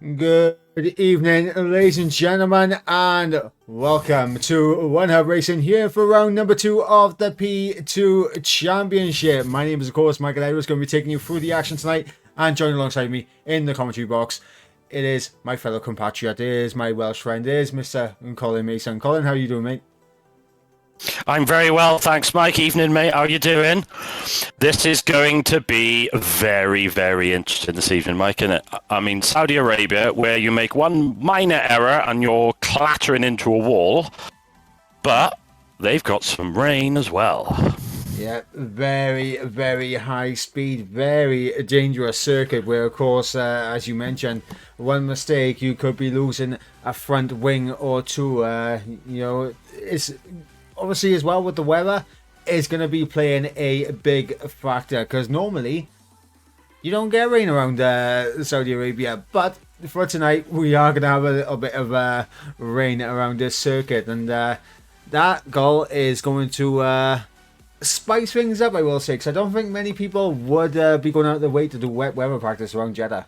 Good evening, ladies and gentlemen, and welcome to One Hub Racing here for round number 2 of the P2 Championship. My name is, of course, Michael Edwards, going to be taking you through the action tonight, and joining alongside me in the commentary box, it is my fellow compatriot, it is my Welsh friend, it is Mr. Colin Mason. Colin, how are you doing, mate? I'm very well, thanks, Mike. Evening, mate. How are you doing? This is going to be very, very interesting this evening, Mike, isn't it? I mean, Saudi Arabia, where you make one minor error and you're clattering into a wall, but they've got some rain as well. Yeah, very, very high speed, very dangerous circuit where, of course, as you mentioned, one mistake, you could be losing a front wing or two. It's obviously as well with the weather, is going to be playing a big factor because normally you don't get rain around Saudi Arabia, but for tonight we are going to have a little bit of rain around this circuit, and that goal is going to spice things up, I will say, because I don't think many people would be going out of their way to do wet weather practice around Jeddah.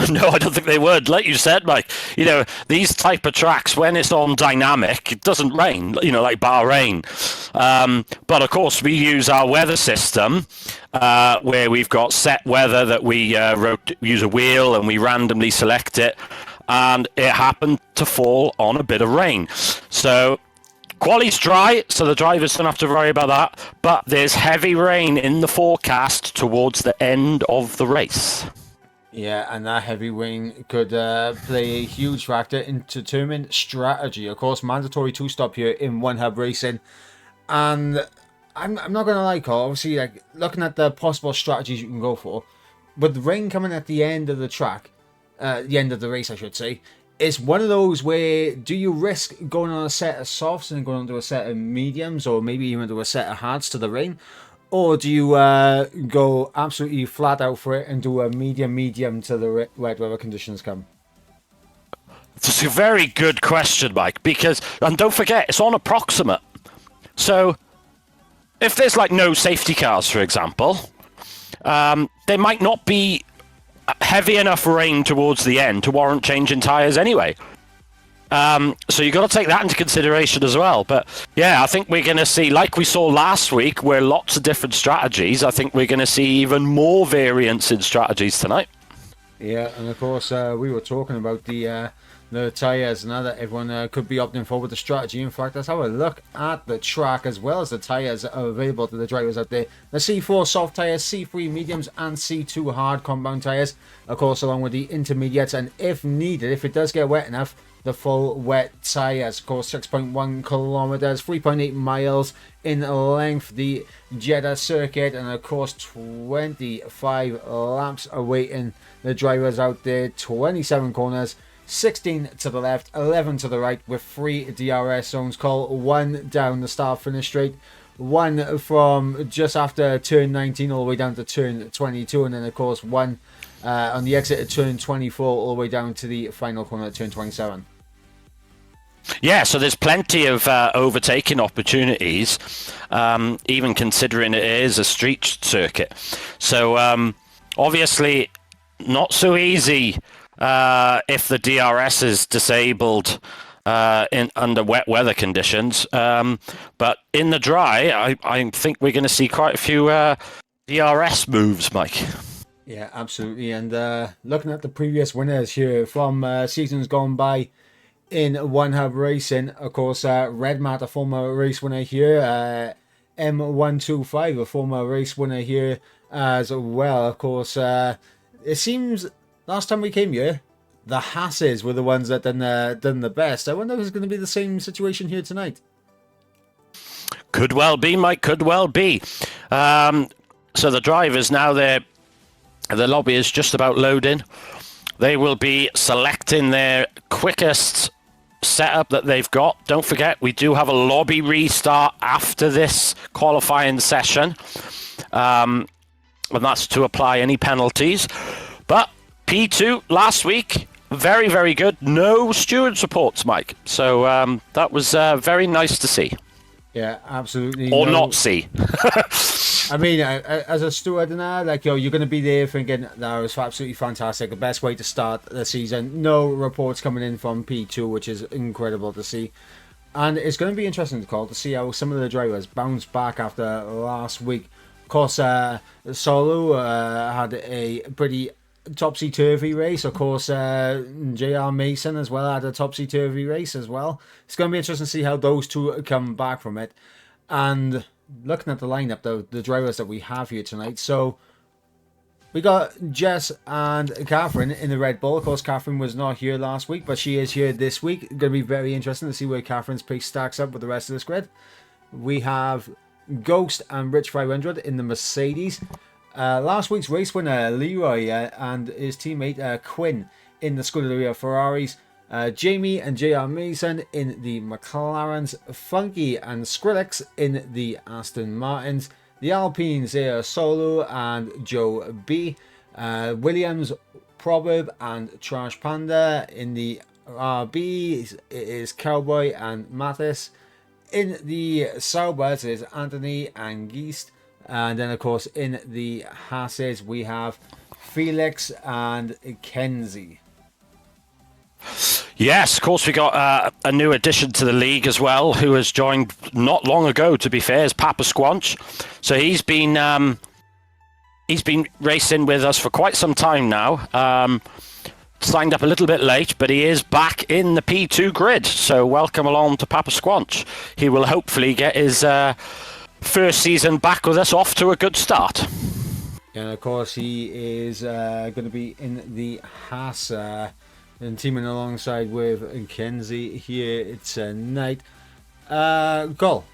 No, I don't think they would. Like you said, Mike, these type of tracks, when it's on dynamic, it doesn't rain, like Bahrain. But of course, we use our weather system where we've got set weather that we use a wheel and we randomly select it. And it happened to fall on a bit of rain. So quali's dry, so the drivers don't have to worry about that. But there's heavy rain in the forecast towards the end of the race. Yeah, and that heavy rain could play a huge factor in determined strategy. Of course, mandatory two-stop here in One Hub Racing. And I'm not going to lie, Cole, obviously, like, looking at the possible strategies you can go for, with the rain coming at the end of the track, the end of the race, I should say, it's one of those where, do you risk going on a set of softs and going onto a set of mediums, or maybe even to a set of hards to the rain? Or do you go absolutely flat out for it and do a medium to the wet weather conditions come? It's a very good question, Mike, because, and don't forget, it's on approximate. So, if there's like no safety cars, for example, there might not be heavy enough rain towards the end to warrant changing tyres anyway. So you've got to take that into consideration as well. But yeah, I think we're going to see, like we saw last week, where lots of different strategies, I think we're going to see even more variance in strategies tonight. Yeah, and of course, we were talking about the tyres and that everyone could be opting for with the strategy. In fact, let's have a look at the track as well as the tyres that are available to the drivers out there. The C4 soft tyres, C3 mediums, and C2 hard compound tyres. Of course, along with the intermediates, and if needed, if it does get wet enough, the full wet tyres. Of course, 6.1 kilometers, 3.8 miles in length, the Jeddah circuit, and of course 25 laps awaiting the drivers out there. 27 corners, 16 to the left, 11 to the right, with 3 DRS zones. Call 1 down the start-finish straight, 1 from just after turn 19 all the way down to turn 22, and then of course 1 on the exit at turn 24 all the way down to the final corner at turn 27. Yeah, so there's plenty of overtaking opportunities, even considering it is a street circuit. So obviously not so easy if the DRS is disabled under wet weather conditions. But in the dry, I think we're going to see quite a few DRS moves, Mike. Yeah, absolutely. And looking at the previous winners here from seasons gone by in One Hub Racing, of course, Red Matt, a former race winner here, M125, a former race winner here as well. Of course, it seems last time we came here, the Hasses were the ones that done the best. I wonder if it's going to be the same situation here tonight. Could well be, Mike, could well be. So the drivers now, the lobby is just about loading. They will be selecting their quickest setup that they've got. Don't forget, we do have a lobby restart after this qualifying session. And that's to apply any penalties. But P2 last week, very, very good. No steward supports, Mike. So that was very nice to see. Yeah, absolutely. or No. not see. I mean, as a steward and that, like, you're going to be there thinking that was absolutely fantastic. The best way to start the season. No reports coming in from P2, which is incredible to see. And it's going to be interesting to call to see how some of the drivers bounce back after last week. Of course, Solo had a pretty topsy-turvy race. Of course, JR Mason as well had a topsy-turvy race as well. It's going to be interesting to see how those two come back from it. And looking at the lineup, the drivers that we have here tonight. So we got Jess and Catherine in the Red Bull. Of course, Catherine was not here last week, but she is here this week. Going to be very interesting to see where Catherine's pace stacks up with the rest of this grid. We have Ghost and Rich 500 in the Mercedes. Last week's race winner, Leroy, and his teammate Quinn in the Scuderia Ferraris. Jamie and JR Mason in the McLarens. Funky and Skrillex in the Aston Martins. The Alpines are Solo and Joe B. Williams, Proverb and Trash Panda. In the RB, it is Cowboy and Mathis. In the Saubers is Anthony and Geist. And then, of course, in the Hasses, we have Felix and Kenzie. Yes, of course, we got a new addition to the league as well, who has joined not long ago, to be fair, is Papa Squanch. So he's been racing with us for quite some time now. Signed up a little bit late, but he is back in the P2 grid. So welcome along to Papa Squanch. He will hopefully get his first season back with us off to a good start. And of course, he is going to be in the Haas and teaming alongside with Kenzie here tonight. Goal.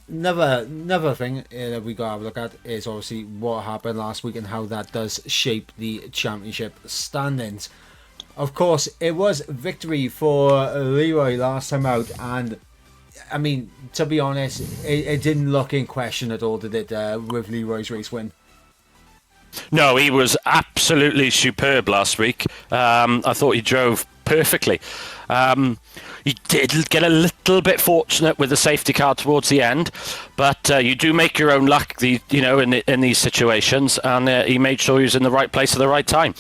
Another thing that we got to have a look at is obviously what happened last week and how that does shape the championship standings. Of course, it was victory for Leroy last time out, and I mean, to be honest, it didn't look in question at all, did it, with Leroy's race win? No, he was absolutely superb last week. I thought he drove perfectly. He did get a little bit fortunate with the safety car towards the end, but you do make your own luck, in these situations, and he made sure he was in the right place at the right time.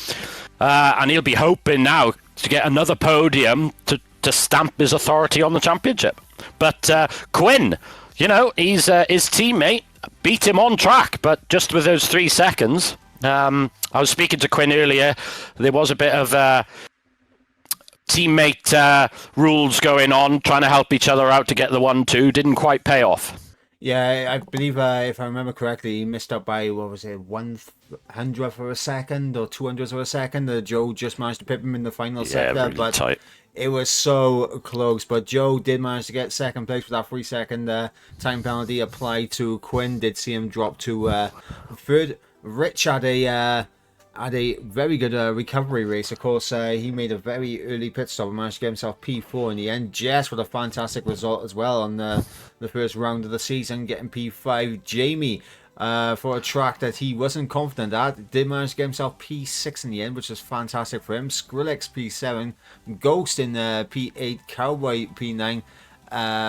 And he'll be hoping now to get another podium to stamp his authority on the championship. But Quinn, his teammate beat him on track, but just with those 3 seconds. I was speaking to Quinn earlier. There was a bit of teammate rules going on, trying to help each other out to get the 1-2. Didn't quite pay off. Yeah, I believe if I remember correctly, he missed out by, what was it, 100th of a second or 200th of a second. Joe just managed to pip him in the final sector, really but tight. It was so close. But Joe did manage to get second place with that 3-second time penalty applied to Quinn. Did see him drop to third. Rich had a very good recovery race. Of course, he made a very early pit stop and managed to get himself P4 in the end. Jess with a fantastic result as well on the first round of the season, getting P5. Jamie, for a track that he wasn't confident at, did manage to get himself P6 in the end, which was fantastic for him. Skrillex P7, Ghost in P8, Cowboy P9,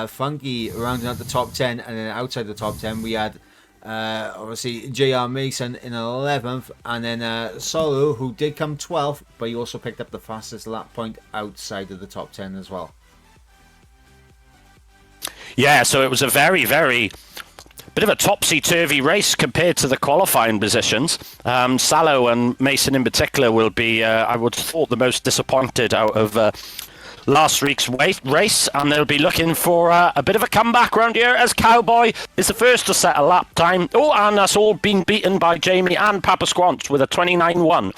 Funky rounding out the top 10, and then outside the top 10 we had obviously JR Mason in 11th, and then Solo, who did come 12th, but he also picked up the fastest lap point outside of the top 10 as well. Yeah, so it was a very, very bit of a topsy-turvy race compared to the qualifying positions. Salo and Mason in particular will be, I would have thought, the most disappointed out of last week's race, and they'll be looking for a bit of a comeback round here as Cowboy is the first to set a lap time. Oh, and that's all been beaten by Jamie and Papa Squanch with a 29.1.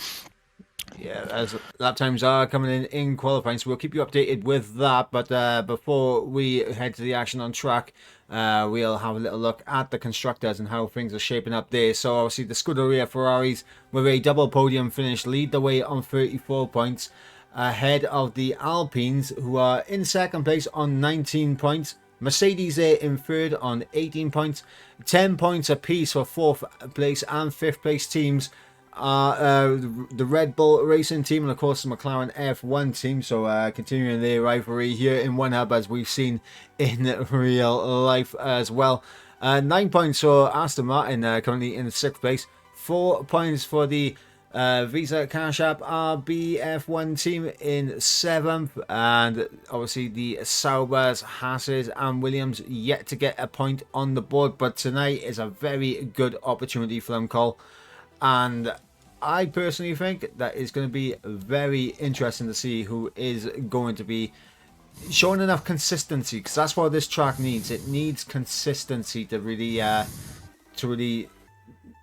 Yeah, as lap times are coming in qualifying, so we'll keep you updated with that. But before we head to the action on track, we'll have a little look at the constructors and how things are shaping up there. So obviously the Scuderia Ferraris with a double podium finish lead the way on 34 points, ahead of the Alpines, who are in second place on 19 points. Mercedes there in third on 18 points. 10 points apiece for fourth place and fifth place teams are the Red Bull Racing team and of course the McLaren F1 team. So continuing their rivalry here in one hub as we've seen in real life as well. 9 points for Aston Martin, currently in 6th place. 4 points for the Visa Cash App RBF1 team in 7th, and obviously the Saubers, Hasses and Williams yet to get a point on the board, but tonight is a very good opportunity for them, Cole. And I personally think that it's going to be very interesting to see who is going to be showing enough consistency, because that's what this track needs. It needs consistency to really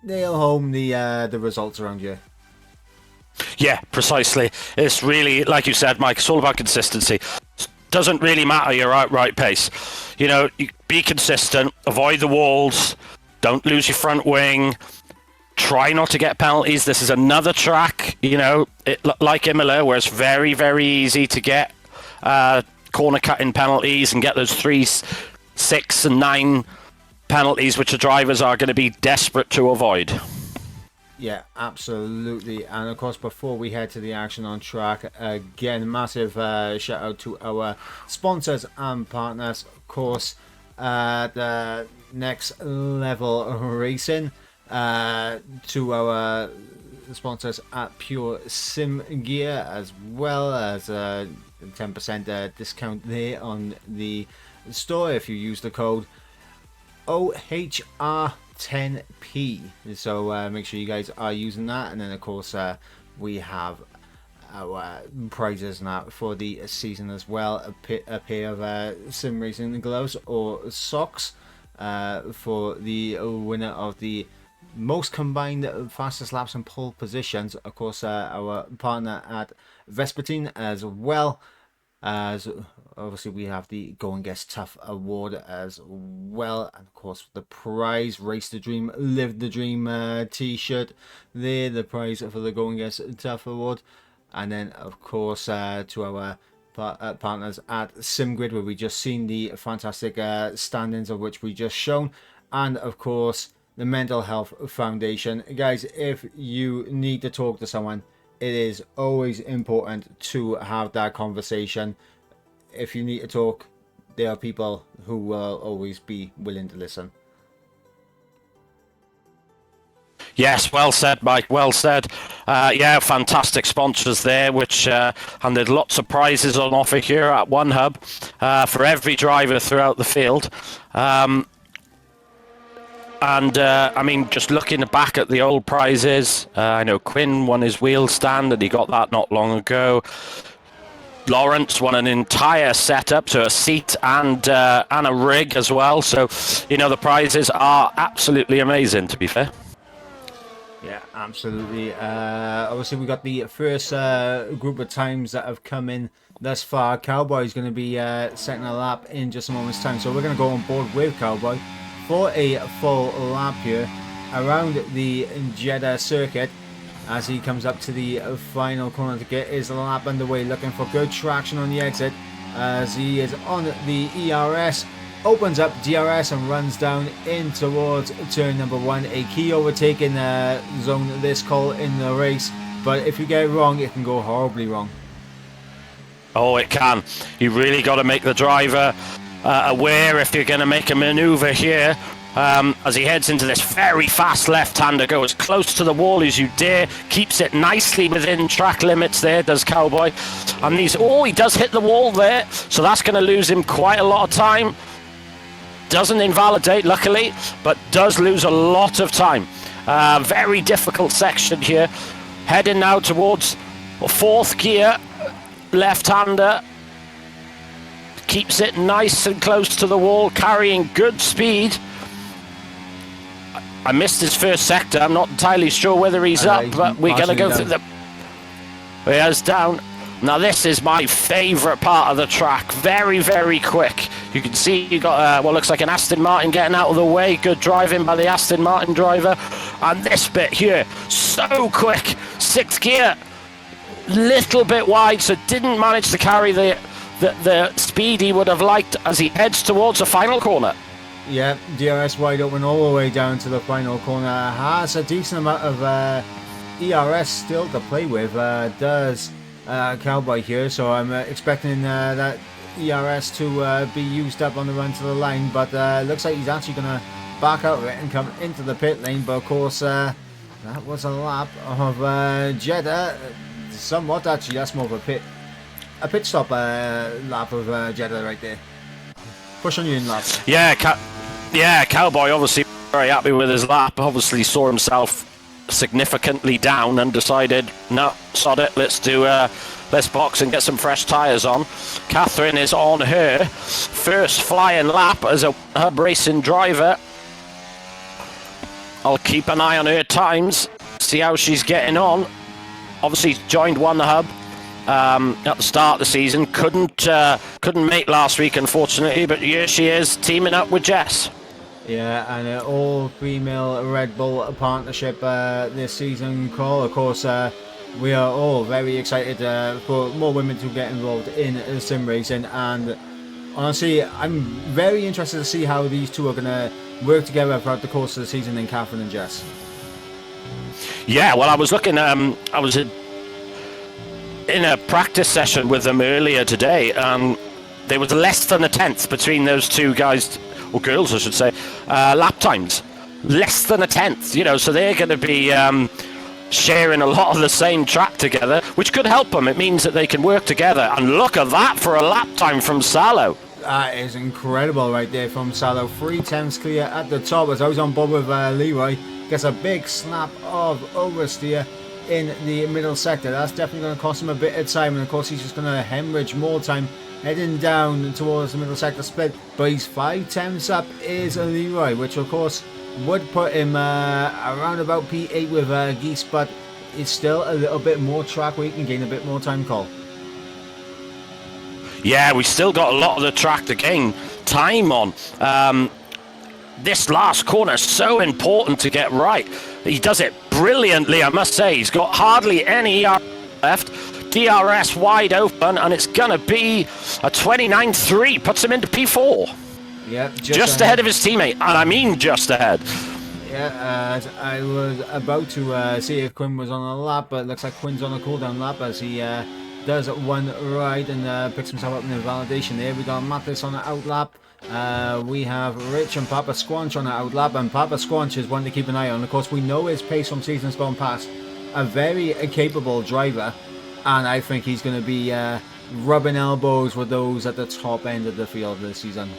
nail home the results around here. Yeah, precisely. It's really, like you said, Mike, it's all about consistency. Doesn't really matter your outright pace. You know, be consistent, avoid the walls, don't lose your front wing, try not to get penalties. This is another track, you know, like Imola, where it's very, very easy to get corner cutting penalties and get those 3, 6 and 9 penalties, which the drivers are going to be desperate to avoid. Yeah, absolutely. And of course, before we head to the action on track, again, massive shout out to our sponsors and partners. Of course, the Next Level Racing, to our sponsors at Pure Sim Gear, as well as 10% discount there on the store if you use the code OHR10P. So make sure you guys are using that. And then of course we have our prizes now for the season as well, a pair of sim racing gloves or socks for the winner of the most combined fastest laps and pole positions. Of course our partner at Vespertine, as well as obviously we have the Go and Guess Tough award as well, and of course the prize, Race the Dream Live the Dream t-shirt there, the prize for the Go and Guess Tough award. And then of course to our partners at SimGrid, where we just seen the fantastic standings of which we just shown, and of course the Mental Health Foundation. Guys, if you need to talk to someone, it is always important to have that conversation. If you need to talk, there are people who will always be willing to listen. Yes, well said, Mike. Well said. Yeah, fantastic sponsors there, which and there's lots of prizes on offer here at One Hub for every driver throughout the field. I mean, just looking back at the old prizes, I know Quinn won his wheel stand, and he got that not long ago. Lawrence won an entire setup, so a seat and a rig as well. So, you know, the prizes are absolutely amazing, to be fair. Yeah, absolutely. Obviously, we got the first group of times that have come in thus far. Cowboy's going to be setting a lap in just a moment's time, so we're going to go on board with Cowboy for a full lap here around the Jeddah circuit as he comes up to the final corner to get his lap underway, looking for good traction on the exit as he is on the ERS, opens up DRS and runs down in towards turn number 1. A key overtaking zone, this call in the race, but if you get it wrong, it can go horribly wrong. Oh, it can. You really got to make the driver aware if you're going to make a maneuver here, as he heads into this very fast left-hander. Go as close to the wall as you dare, keeps it nicely within track limits there, does Cowboy. And he does hit the wall there, so that's going to lose him quite a lot of time. Doesn't invalidate, luckily, but does lose a lot of time. Very difficult section here, heading now towards 4th gear, left-hander. Keeps it nice and close to the wall, carrying good speed. I missed his first sector. I'm not entirely sure whether he's up, but we're going to go through the... Here's down. Now this is my favourite part of the track. Very, very quick. You can see you got what looks like an Aston Martin getting out of the way. Good driving by the Aston Martin driver. And this bit here, so quick. 6th gear, little bit wide, so didn't manage to carry the speed he would have liked as he heads towards the final corner. Yeah, DRS wide open all the way down to the final corner. Has a decent amount of ERS still to play with, does Cowboy here, so I'm expecting that ERS to be used up on the run to the line, but looks like he's actually going to back out of it and come into the pit lane, but of course that was a lap of Jeddah, somewhat actually. That's more of a pit stop lap of Jeddah right there. Push on you in lap. Yeah, Cowboy obviously very happy with his lap. Obviously saw himself significantly down and decided, no, sod it, let's box and get some fresh tyres on. Catherine is on her first flying lap as a hub racing driver. I'll keep an eye on her times, see how she's getting on. Obviously joined one hub at the start of the season. Couldn't make last week, unfortunately, but here she is teaming up with Jess. Yeah, and an all-female Red Bull partnership this season, Cole. Of course, we are all very excited for more women to get involved in sim racing, and honestly, I'm very interested to see how these two are going to work together throughout the course of the season in Catherine and Jess. Yeah, well, I was looking, I was in a practice session with them earlier today, and there was less than a tenth between those two guys, or girls I should say, lap times. Less than a tenth, you know, so they're going to be sharing a lot of the same track together, which could help them. It means that they can work together, and look at that for a lap time from Salo. That is incredible right there from Salo. 3/10 clear at the top as I was on board with Leroy. Gets a big snap of oversteer in the middle sector. That's definitely going to cost him a bit of time, and of course he's just going to hemorrhage more time heading down towards the middle sector split. But he's 5/10 up is Leroy, which of course would put him around about P8 with Geese, but it's still a little bit more track where he can gain a bit more time, Cole. Yeah, we still got a lot of the track to gain time on. This last corner is so important to get right. He does it brilliantly, I must say. He's got hardly any left. DRS wide open, and it's going to be a 29.3. Puts him into P4. Yep, just ahead of his teammate, and I mean just ahead. Yeah, I was about to see if Quinn was on a lap, but it looks like Quinn's on a cooldown lap as he does one ride and picks himself up in the validation there. We got Mattis on an out lap. We have Rich and Papa Squanch on an out lap, and Papa Squanch is one to keep an eye on. Of course, we know his pace from seasons gone past. A very capable driver, and I think he's going to be rubbing elbows with those at the top end of the field this season.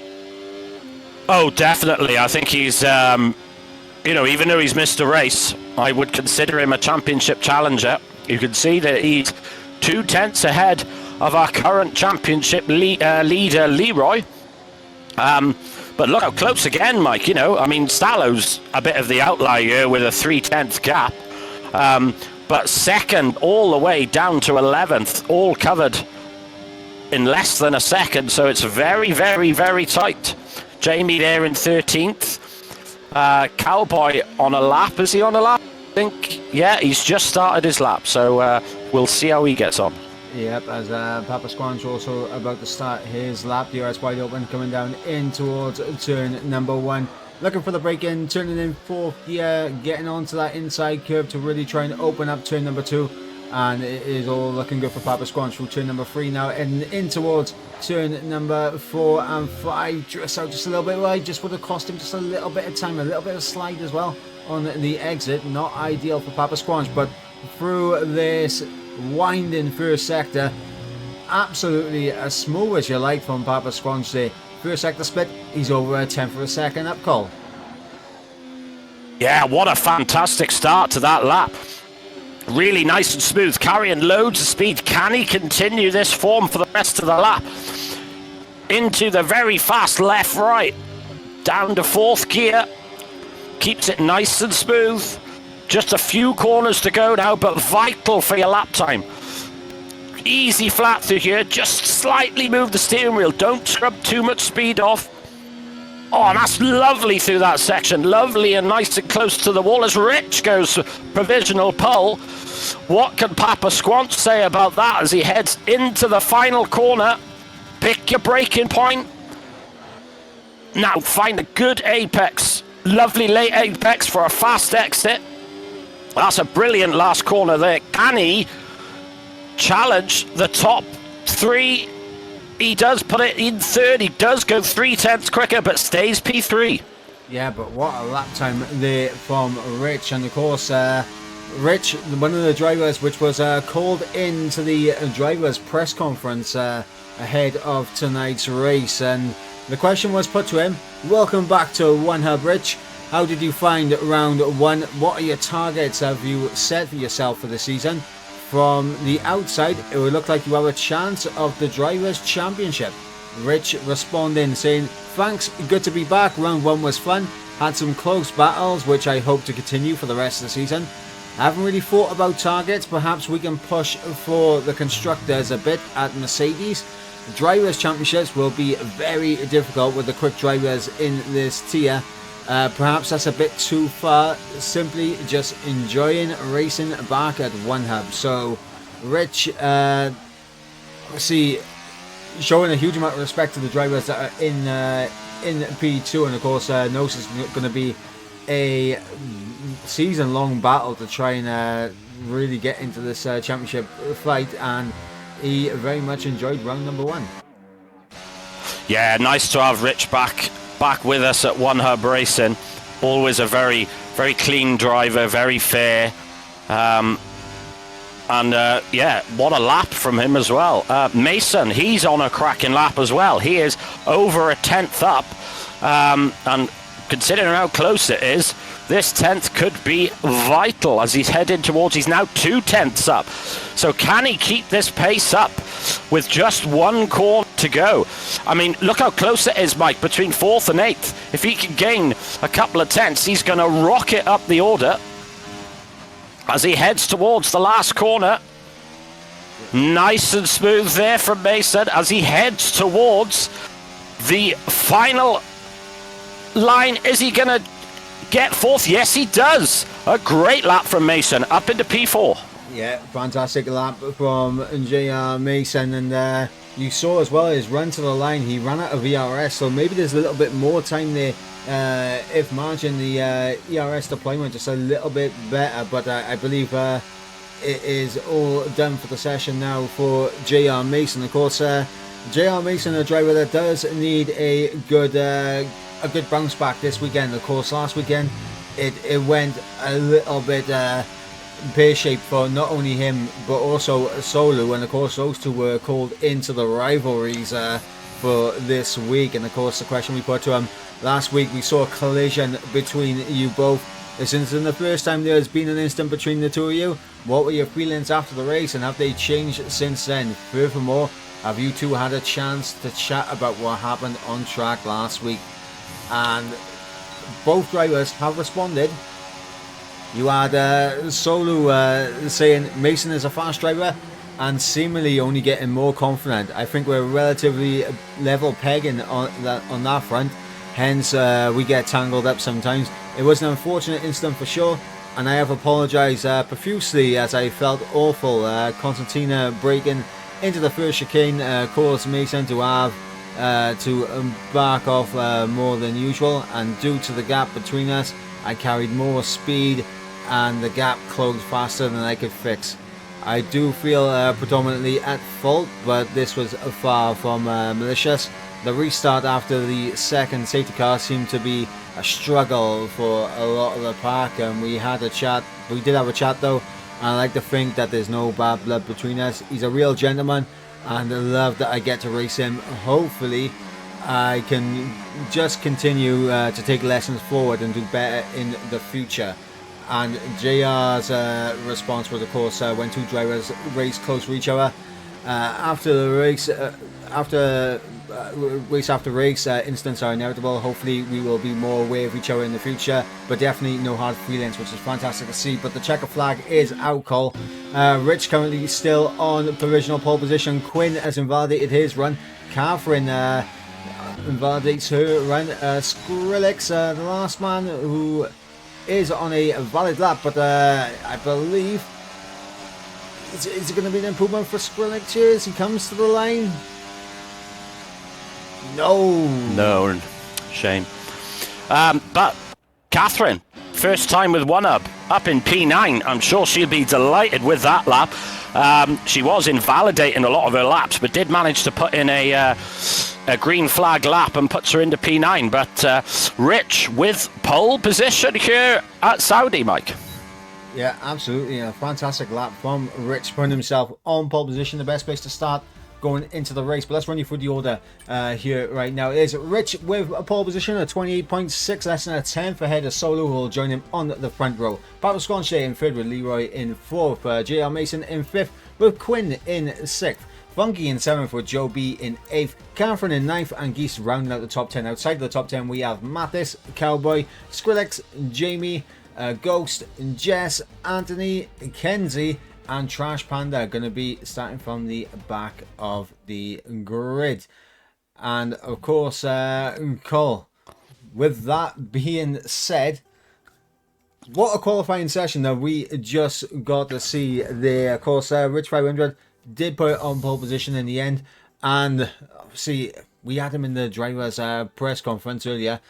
Oh, definitely. I think he's, even though he's missed a race, I would consider him a championship challenger. You can see that he's 2/10 ahead of our current championship leader, Leroy. But look how close again, Mike. Stallo's a bit of the outlier here with a 3/10 gap. But second all the way down to 11th, all covered in less than a second. So it's very, very, very tight. Jamie there in 13th. Cowboy on a lap. Is he on a lap? I think, yeah, he's just started his lap. So we'll see how he gets on. Yep, as Papa Squanch also about to start his lap. The RS wide open, coming down in towards turn number 1. Looking for the break-in, turning in 4th gear, getting onto that inside curve to really try and open up turn number 2. And it is all looking good for Papa Squanch through turn number 3 now, heading in towards turn number 4 and 5. Just out just a little bit wide, just would have cost him just a little bit of time, a little bit of slide as well on the exit. Not ideal for Papa Squanch, but through this winding first sector, absolutely as smooth as you like from Papa Squanch there. First sector split, he's over a 10th of a second up, Cole. Yeah, what a fantastic start to that lap. Really nice and smooth, carrying loads of speed. Can he continue this form for the rest of the lap? Into the very fast left-right. Down to 4th gear. Keeps it nice and smooth. Just a few corners to go now, but vital for your lap time. Easy flat through here. Just slightly move the steering wheel. Don't scrub too much speed off. Oh, and that's lovely through that section. Lovely and nice and close to the wall as Rich goes provisional pole. What can Papa Squanch say about that as he heads into the final corner? Pick your braking point. Now find a good apex. Lovely late apex for a fast exit. That's a brilliant last corner there. Can he challenge the top 3? He does put it in third. He does go 3/10 quicker, but stays P3. Yeah, but what a lap time there from Rich. And of course, Rich, one of the drivers which was called into the drivers' press conference ahead of tonight's race. And the question was put to him, welcome back to One Hub, Rich. How did you find round 1? What are your targets have you set for yourself for the season? From the outside, it would look like you have a chance of the Drivers' Championship. Rich responding, saying, thanks, good to be back. Round 1 was fun. Had some close battles, which I hope to continue for the rest of the season. I haven't really thought about targets. Perhaps we can push for the constructors a bit at Mercedes. The Drivers' Championships will be very difficult with the quick drivers in this tier. Perhaps that's a bit too far. Simply just enjoying racing back at One Hub. So, Rich, showing a huge amount of respect to the drivers that are in P2, and of course, knows it's going to be a season-long battle to try and really get into this championship fight. And he very much enjoyed round number 1. Yeah, nice to have Rich back with us at One Hub Racing. Always a very, very clean driver, very fair. Yeah, what a lap from him as well. Mason, he's on a cracking lap as well. He is over a 10th up. And considering how close it is, this 10th could be vital as he's heading towards, he's now 2 tenths up. So can he keep this pace up with just 1 corner to go? I mean, look how close it is, Mike, between 4th and 8th. If he can gain a couple of tenths, he's going to rocket up the order as he heads towards the last corner. Nice and smooth there from Mason as he heads towards the final line. Is he going to get 4th? Yes, he does. A great lap from Mason up into P4. Yeah, fantastic lap from JR Mason. And you saw as well his run to the line. He ran out of ERS, so maybe there's a little bit more time there if managing the ERS deployment just a little bit better. But I believe it is all done for the session now for JR Mason. Of course, JR Mason, a driver that does need a good bounce back this weekend. Of course, last weekend it went a little bit pear-shaped for not only him but also Solu, and of course those two were called into the rivalries for this week. And of course the question we put to him last week, we saw a collision between you both. This isn't the first time there's been an incident between the two of you. What were your feelings after the race, and have they changed since then? Furthermore, have you two had a chance to chat about what happened on track last week? And both drivers have responded. You had Solu saying Mason is a fast driver and seemingly only getting more confident. I think we're relatively level pegging on that front. Hence, we get tangled up sometimes. It was an unfortunate incident for sure, and I have apologised profusely as I felt awful. Constantina breaking into the first chicane caused Mason to have to back off more than usual, and due to the gap between us, I carried more speed and the gap closed faster than I could fix. I do feel predominantly at fault, but this was far from malicious. The restart after the second safety car seemed to be a struggle for a lot of the pack, and we had a chat. We did have a chat though, and I like to think that there's no bad blood between us. He's a real gentleman, and I love that I get to race him. Hopefully I can just continue to take lessons forward and do better in the future. And JR's response was, of course, when two drivers race close to each other. After the race, race, incidents are inevitable. Hopefully we will be more aware of each other in the future, but definitely no hard feelings, which is fantastic to see. But the checker flag is out, Cole. Rich currently still on provisional pole position. Quinn has invalidated his run. Catherine invalidates her run. Skrillex, the last man who is on a valid lap, but I believe is it going to be an improvement for Skrillex here as he comes to the line? No, shame. But Catherine first time with one up in P9. I'm sure she'll be delighted with that lap. She was invalidating a lot of her laps, but did manage to put in a green flag lap and puts her into P9. But Rich with pole position here at Saudi, Mike. Yeah, absolutely. A fantastic lap from Rich, putting himself on pole position, the best place to start going into the race. But let's run you through the order here right now. It is Rich with a pole position at 28.6, less than a tenth ahead of Solo, who will join him on the front row. Pascal Sconche in third, with Leroy in fourth, JR Mason in fifth, with Quinn in sixth, Funky in seventh, with Joe B in eighth, Catherine in ninth, and Geese rounding out the top 10. Outside of the top 10, we have Mathis, Cowboy, Skrillex, Jamie, Ghost, Jess, Anthony, Kenzie, and Trash Panda going to be starting from the back of the grid. And of course, Cole, with that being said, what a qualifying session that we just got to see there. Of course, Rich 500 did put it on pole position in the end, and see, we had him in the driver's press conference earlier.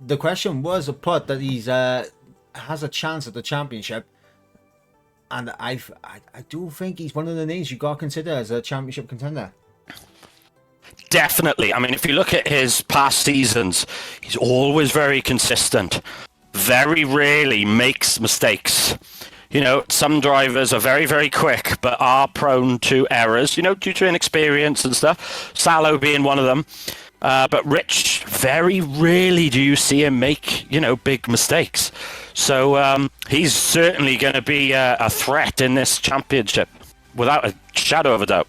The question was put that he's has a chance at the championship. And I do think he's one of the names you got to consider as a championship contender. Definitely. I mean, if you look at his past seasons, he's always very consistent. Very rarely makes mistakes. You know, some drivers are very, very quick, but are prone to errors, you know, due to inexperience and stuff. Salo being one of them. But Rich, very rarely do you see him make, you know, big mistakes. So he's certainly going to be a threat in this championship, without a shadow of a doubt.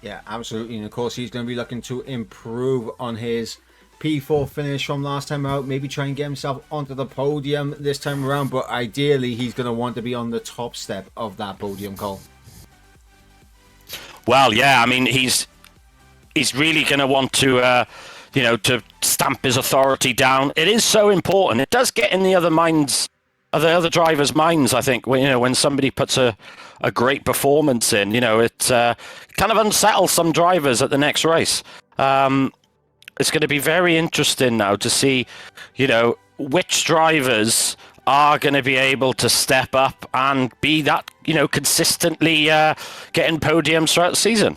Yeah, absolutely. And of course, he's going to be looking to improve on his P4 finish from last time out. Maybe try and get himself onto the podium this time around. But ideally, he's going to want to be on the top step of that podium, Cole. Well, yeah, I mean, he's really going to want to, you know, to stamp his authority down. It is so important. It does get in the other minds, the other drivers' minds, I think, when, you know, when somebody puts a great performance in, you know, it kind of unsettles some drivers at the next race. It's going to be very interesting now to see, you know, which drivers are going to be able to step up and be that, you know, consistently getting podiums throughout the season.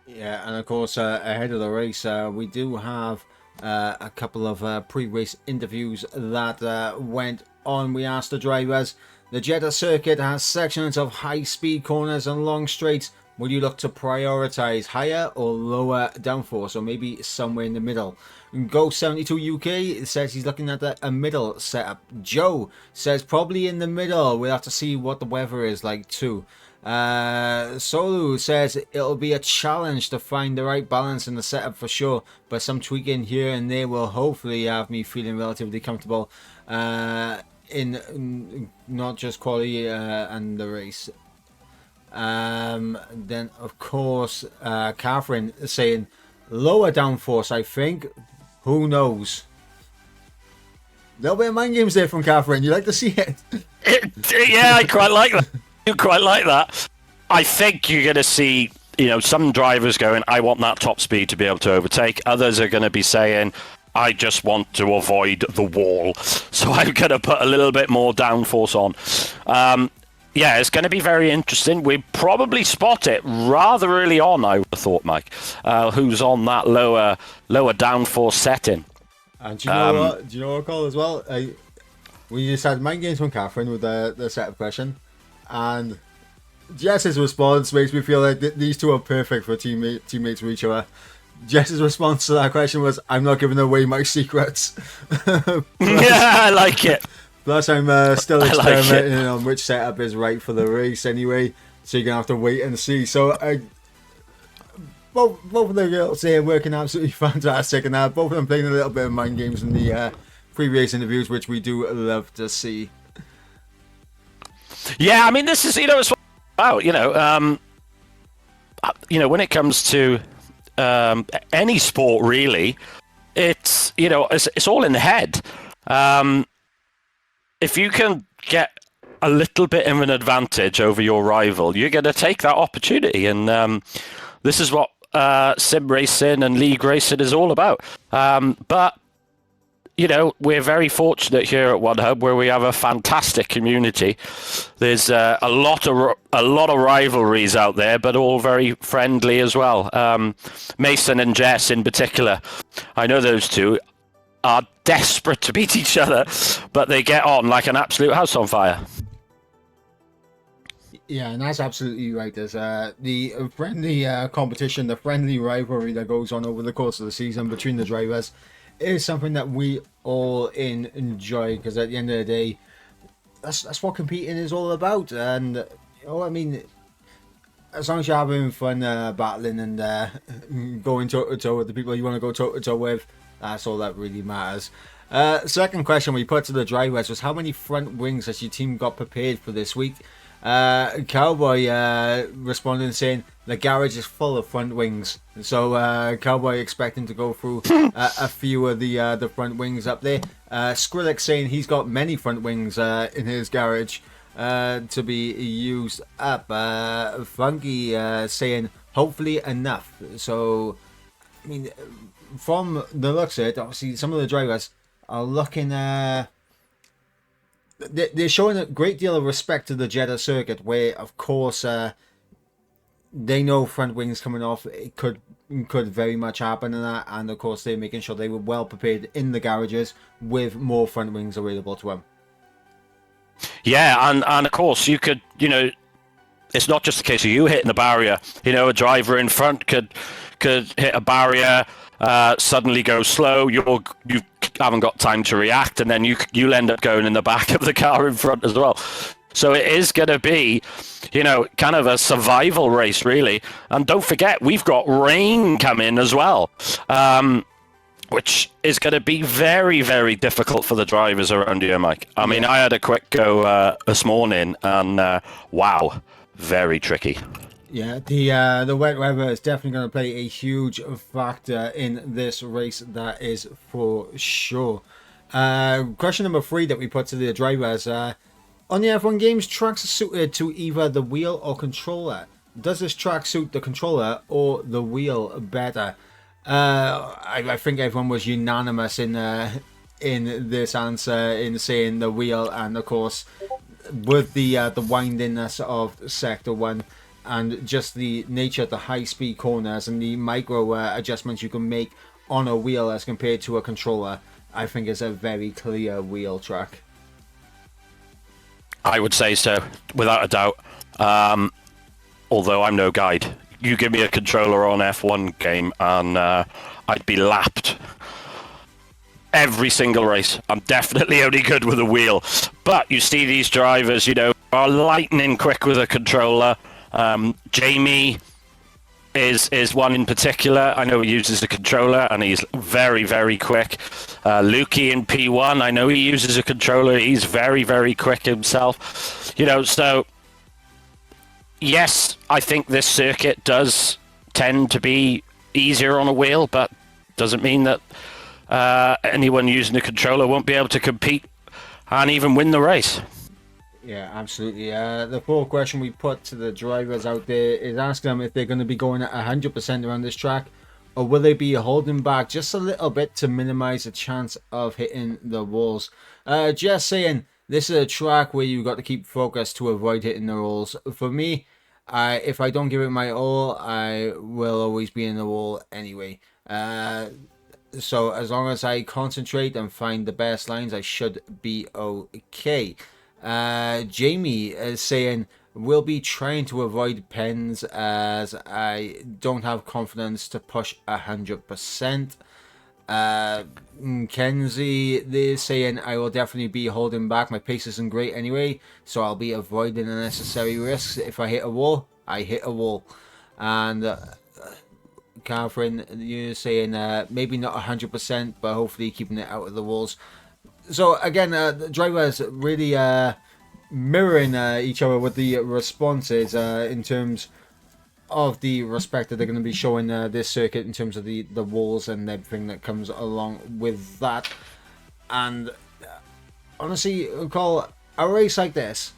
Yeah, and of course, ahead of the race, we do have a couple of pre-race interviews that went on. We asked the drivers, the Jeddah circuit has sections of high-speed corners and long straights. Will you look to prioritize higher or lower downforce, or maybe somewhere in the middle? Go72 UK says he's looking at a middle setup. Joe says probably in the middle. We'll have to see what the weather is like too. Solu says it'll be a challenge to find the right balance in the setup for sure, but some tweaking here and there will hopefully have me feeling relatively comfortable in not just quality and the race. Then of course Catherine is saying lower downforce. I think, who knows? Little bit of mind games there from Catherine. You like to see it? Yeah, I quite like that. You quite like that. I think you're going to see, you know, some drivers going, I want that top speed to be able to overtake. Others are going to be saying, I just want to avoid the wall, so I'm going to put a little bit more downforce on. Yeah, it's going to be very interesting. We probably spot it rather early on, I would have thought, Mike, who's on that lower downforce setting. And do you know what? Do you know what, Cole, as well? We just had mind games from Catherine with the setup question. And Jess's response makes me feel like these two are perfect for teammates for each other. Jess's response to that question was, I'm not giving away my secrets. Yeah, I like it. Plus, I'm still experimenting on which setup is right for the race anyway. So you're going to have to wait and see. So both of the girls here working absolutely fantastic. And both of them playing a little bit of mind games in the pre-race interviews, which we do love to see. Yeah, I mean, this is, you know, it's about, you know, when it comes to any sport, really, it's, you know, it's all in the head. If you can get a little bit of an advantage over your rival, you're going to take that opportunity. And this is what sim racing and league racing is all about. But you know, we're very fortunate here at One Hub where we have a fantastic community. There's a lot of rivalries out there, but all very friendly as well. Mason and Jess in particular, I know those two are desperate to beat each other, but they get on like an absolute house on fire. Yeah, and that's absolutely right. There's the friendly competition, the friendly rivalry that goes on over the course of the season between the drivers is something that we all enjoy, because at the end of the day, that's what competing is all about. And I mean, as long as you're having fun battling and going toe to toe with the people you want to go toe to toe with, that's all that really matters. Second question we put to the drivers was, how many front wings has your team got prepared for this week? Cowboy responded saying the garage is full of front wings, so Cowboy expecting to go through a few of the front wings up there. Skrillex saying he's got many front wings in his garage to be used up. Funky saying hopefully enough. So I mean, from the looks of it, obviously some of the drivers are looking they're showing a great deal of respect to the Jeddah circuit, where of course they know front wings coming off, it could very much happen in that, and of course they're making sure they were well prepared in the garages with more front wings available to them. Yeah, and of course you could, you know, it's not just a case of you hitting the barrier. You know, a driver in front could hit a barrier, suddenly go slow. You haven't got time to react, and then you'll end up going in the back of the car in front as well. So it is going to be, you know, kind of a survival race, really. And don't forget, we've got rain coming as well, which is going to be very, very difficult for the drivers around here, Mike. I mean, I had a quick go this morning, and wow, very tricky. Yeah, the wet weather is definitely going to play a huge factor in this race, that is for sure. Question number 3 that we put to the drivers. On the F1 games, tracks are suited to either the wheel or controller. Does this track suit the controller or the wheel better? I think everyone was unanimous in this answer, in saying the wheel, and of course with the windiness of Sector 1 and just the nature of the high-speed corners and the micro adjustments you can make on a wheel as compared to a controller, I think is a very clear wheel track. I would say so, without a doubt. Although I'm no guide. You give me a controller on F1 game and I'd be lapped every single race. I'm definitely only good with a wheel. But you see these drivers, you know, are lightning quick with a controller. Jamie is one in particular. I know he uses a controller and he's very, very quick. Lukey in P1, I know he uses a controller. He's very, very quick himself. You know, so yes, I think this circuit does tend to be easier on a wheel, but doesn't mean that anyone using a controller won't be able to compete and even win the race. Yeah, absolutely. The fourth question we put to the drivers out there is asking them if they're going to be going at 100% around this track, or will they be holding back just a little bit to minimize the chance of hitting the walls. Just saying, this is a track where you've got to keep focused to avoid hitting the walls. For me, if I don't give it my all, I will always be in the wall anyway. So as long as I concentrate and find the best lines, I should be okay. Jamie is saying, we'll be trying to avoid pens as I don't have confidence to push 100%. Kenzie, they're saying, I will definitely be holding back. My pace isn't great anyway, so I'll be avoiding unnecessary risks. If I hit a wall, I hit a wall. And Catherine, you're saying maybe not 100%, but hopefully keeping it out of the walls. So again, the drivers really mirroring each other with the responses in terms of the respect that they're going to be showing this circuit in terms of the walls and everything that comes along with that. And honestly, Cole, a race like this,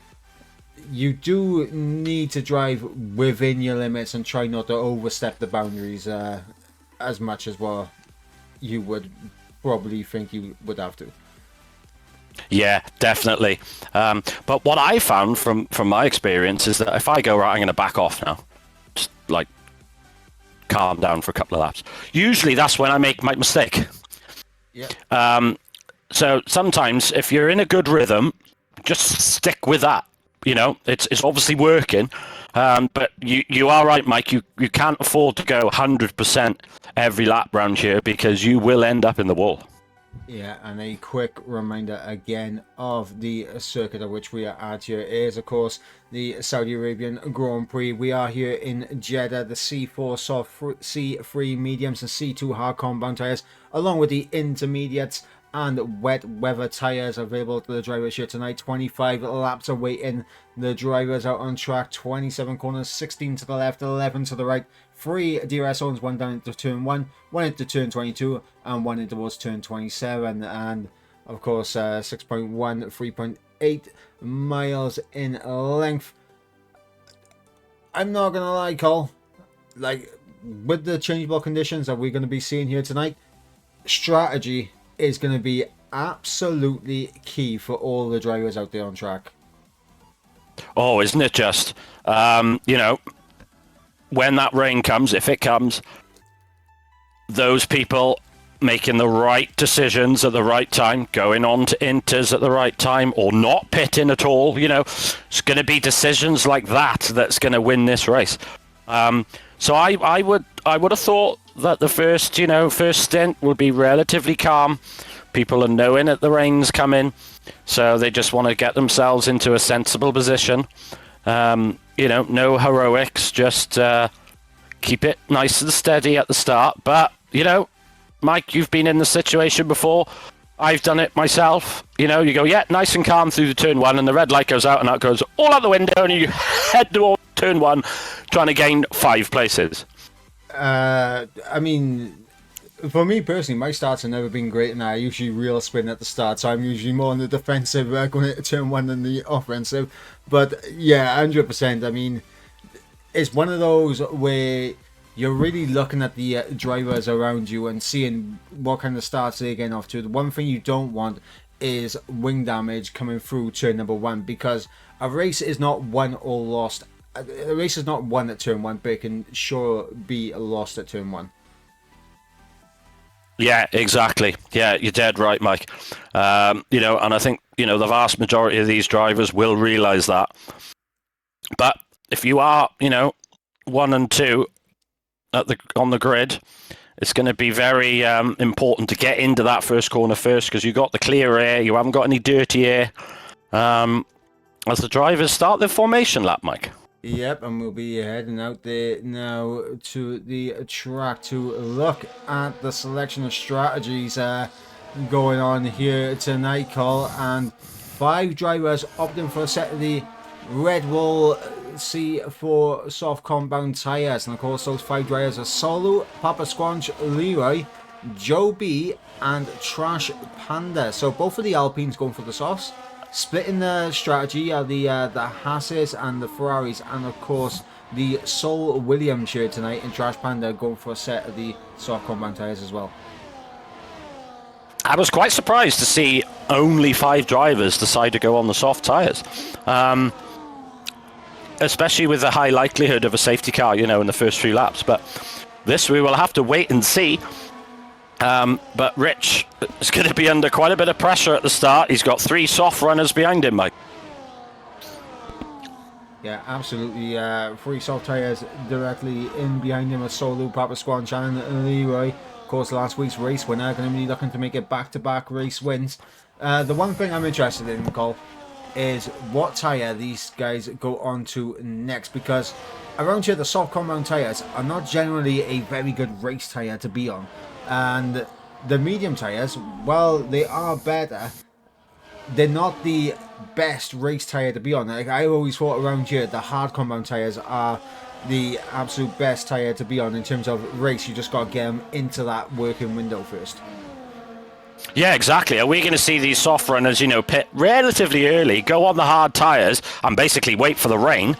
you do need to drive within your limits and try not to overstep the boundaries as much as what you would probably think you would have to. Yeah, definitely. But what I found from my experience is that if I go, right, I'm going to back off now, just like calm down for a couple of laps. Usually that's when I make my mistake. Yeah. So sometimes if you're in a good rhythm, just stick with that. You know, it's obviously working. But you are right, Mike. You can't afford to go 100% every lap round here because you will end up in the wall. Yeah, and a quick reminder again of the circuit at which we are at here is, of course, the Saudi Arabian Grand Prix. We are here in Jeddah, the C4 soft, C3 mediums and C2 hard compound tyres, along with the intermediates and wet weather tyres available to the drivers here tonight. 25 laps awaiting the drivers out on track, 27 corners, 16 to the left, 11 to the right, 3 DRS zones, 1 down into turn 1, 1 into turn 22, and 1 into towards turn 27. And of course, 6.1, 3.8 miles in length. I'm not gonna lie, Cole, like, with the changeable conditions that we're going to be seeing here tonight, strategy is going to be absolutely key for all the drivers out there on track. Oh, isn't it just? You know, when that rain comes, if it comes, those people making the right decisions at the right time, going on to inters at the right time, or not pitting at all, you know, it's going to be decisions like that that's going to win this race. So I would have thought that the first stint would be relatively calm. People are knowing that the rain's coming, so they just want to get themselves into a sensible position. You know, no heroics, just keep it nice and steady at the start. But, you know, Mike, you've been in the situation before. I've done it myself. You know, you go, yeah, nice and calm through the turn 1, and the red light goes out, and that goes all out the window, and you head toward turn 1, trying to gain 5 places. I mean, for me personally, my starts have never been great, and I usually real spin at the start, so I'm usually more on the defensive going into turn 1 than the offensive. But yeah, 100%. I mean, it's one of those where you're really looking at the drivers around you and seeing what kind of starts they're getting off to. The one thing you don't want is wing damage coming through turn number 1, because a race is not won or lost. A race is not won at turn 1, but it can sure be lost at turn 1. Yeah, exactly. Yeah, you're dead right, Mike. You know, and I think, you know, the vast majority of these drivers will realise that. But if you are, you know, 1 and 2 on the grid, it's going to be very important to get into that first corner first, because you got the clear air, you haven't got any dirty air. As the drivers start their formation lap, Mike. Yep, and we'll be heading out there now to the track to look at the selection of strategies going on here tonight, Cole. And 5 drivers opting for a set of the Red Bull C4 soft compound tyres. And of course, those 5 drivers are Solu, Papa Squanch, Leroy, Joe B, and Trash Panda. So both of the Alpines going for the softs. Splitting the strategy are the Hasses and the Ferraris, and of course the Sol Williams here tonight, and Trash Panda going for a set of the soft compound tyres as well. I was quite surprised to see only 5 drivers decide to go on the soft tyres. Especially with the high likelihood of a safety car, you know, in the first few laps. But this we will have to wait and see. But Rich is going to be under quite a bit of pressure at the start. He's got 3 soft runners behind him, Mike. Yeah, absolutely. 3 soft tyres directly in behind him with Solu, Papa Squanch, and Leroy. Of course, last week's race winner, going to be looking to make it back-to-back race wins. The one thing I'm interested in, Nicole, is what tyre these guys go on to next, because around here the soft compound tyres are not generally a very good race tyre to be on, and the medium tyres, while they are better, they're not the best race tyre to be on. Like, I always thought around here the hard compound tyres are the absolute best tyre to be on in terms of race. You just got to get them into that working window first. Yeah, exactly. Are we going to see these soft runners, you know, pit relatively early, go on the hard tyres and basically wait for the rain?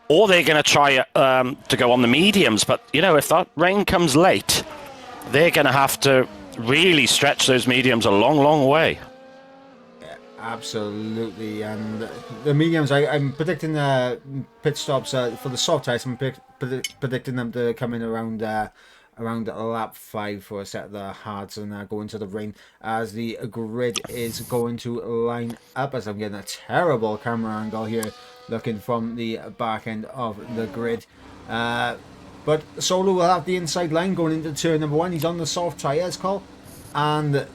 Or they're going to try to go on the mediums. But, you know, if that rain comes late, they're going to have to really stretch those mediums a long, long way. Absolutely, and the mediums, I'm predicting pit stops for the soft tyres. I'm predicting them to come in around lap 5 for a set of the hards and go into the rain as the grid is going to line up. As I'm getting a terrible camera angle here, looking from the back end of the grid. But Solo will have the inside line going into turn number 1. He's on the soft tyres, Cole, and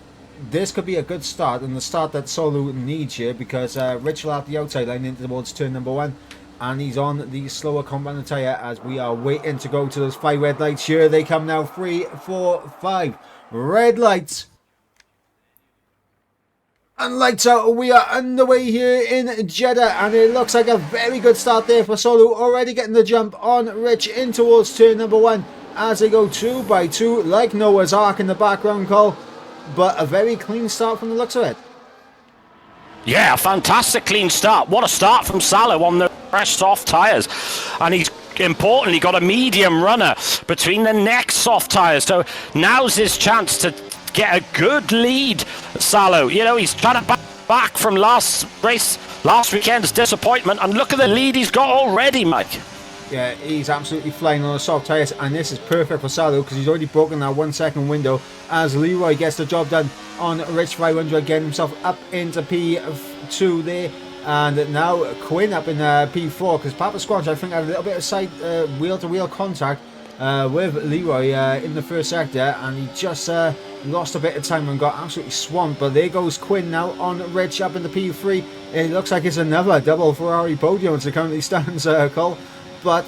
this could be a good start, and the start that Solo needs here, because Rich will have the outside line into towards turn number 1, and he's on the slower compound tyre as we are waiting to go to those 5 red lights. Here they come now, 3, 4, 5 red lights. And lights out, we are underway here in Jeddah, and it looks like a very good start there for Solo, already getting the jump on Rich in towards turn number 1 as they go 2 by 2 like Noah's Ark in the background, Cole. But a very clean start from the looks of it. Yeah, a fantastic clean start. What a start from Salo on the fresh soft tyres. And he's importantly got a medium runner between the next soft tyres. So now's his chance to get a good lead, Salo. You know, he's trying to back from last weekend's disappointment. And look at the lead he's got already, Mike. Yeah, he's absolutely flying on the soft tyres, and this is perfect for Salo because he's already broken that 1 second window as Leroy gets the job done on Rich 500, getting himself up into P2 there. And now Quinn up in P4 because Papa Squanch, I think, had a little bit of side wheel-to-wheel contact with Leroy in the first sector, and he just lost a bit of time and got absolutely swamped. But there goes Quinn now on Rich up in the P3. It looks like it's another double Ferrari podium as it currently stands, Cole. But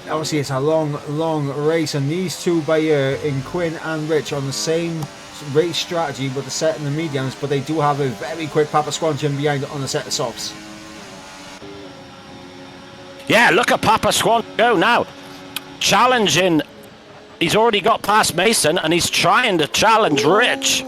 obviously it's a long race, and these two by in Quinn and Rich on the same race strategy with the set and the mediums, but they do have a very quick Papa Squanch behind on the set of softs. Yeah, look at Papa Squanch go now, challenging. He's already got past Mason and he's trying to challenge Rich.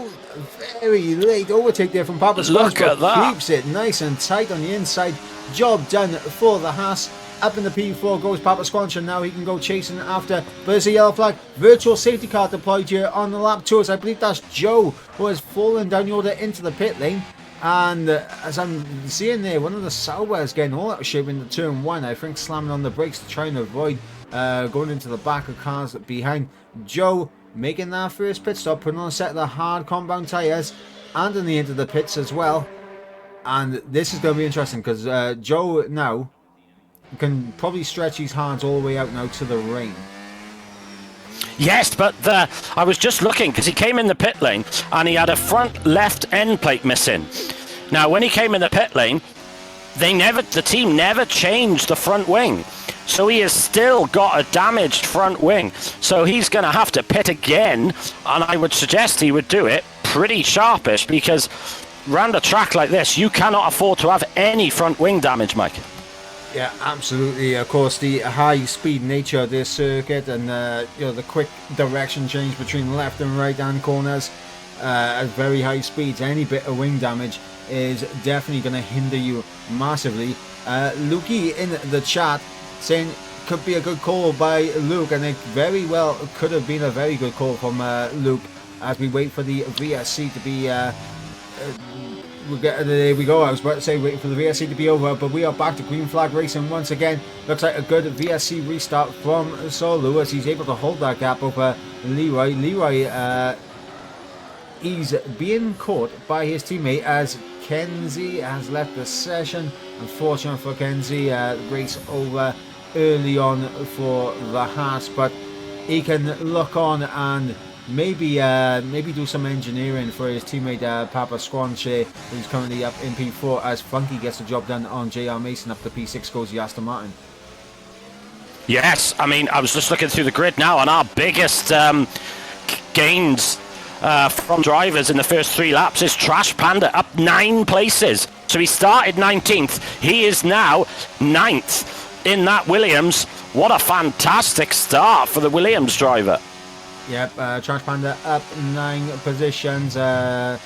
Very late overtake there from Papa Squanch. Look at that. Keeps it nice and tight on the inside. Job done for the Haas. Up in the P4 goes Papa Squanch, and now he can go chasing after. But there's a yellow flag. Virtual safety car deployed here on the lap 2. I believe that's Joe who has fallen down the order into the pit lane. And as I'm seeing there, one of the Saubers getting all out of shape into turn 1. I think slamming on the brakes to try and avoid going into the back of cars behind. Joe making that first pit stop, putting on a set of the hard compound tyres and in the into the pits as well. And this is going to be interesting because Joe now can probably stretch his hands all the way out now to the rain. Yes, but I was just looking because he came in the pit lane and he had a front left end plate missing. Now, when he came in the pit lane, the team never changed the front wing. So he has still got a damaged front wing. So he's going to have to pit again, and I would suggest he would do it pretty sharpish because around a track like this, you cannot afford to have any front wing damage, Mike. Yeah, absolutely. Of course, the high-speed nature of this circuit and the quick direction change between left and right-hand corners at very high speeds, any bit of wing damage is definitely going to hinder you massively. Lukey in the chat saying could be a good call by Luke, and it very well could have been a very good call from Luke as we wait for the VSC to be... there we go. I was about to say waiting for the VSC to be over, but we are back to green flag racing once again. Looks like a good VSC restart from Solo as he's able to hold that gap over Leroy. Leroy, he's being caught by his teammate as Kenzie has left the session. Unfortunate for Kenzie, race over early on for the Haas, but he can look on and maybe do some engineering for his teammate Papa Squanch, who's currently up in P4 as Funky gets the job done on JR Mason. Up to P6 goes the Aston Martin. Yes, I mean, I was just looking through the grid now, and our biggest gains from drivers in the first 3 laps is Trash Panda, up 9 places. So he started 19th. He is now 9th in that Williams. What a fantastic start for the Williams driver. Yep, Trash Panda up 9 positions. The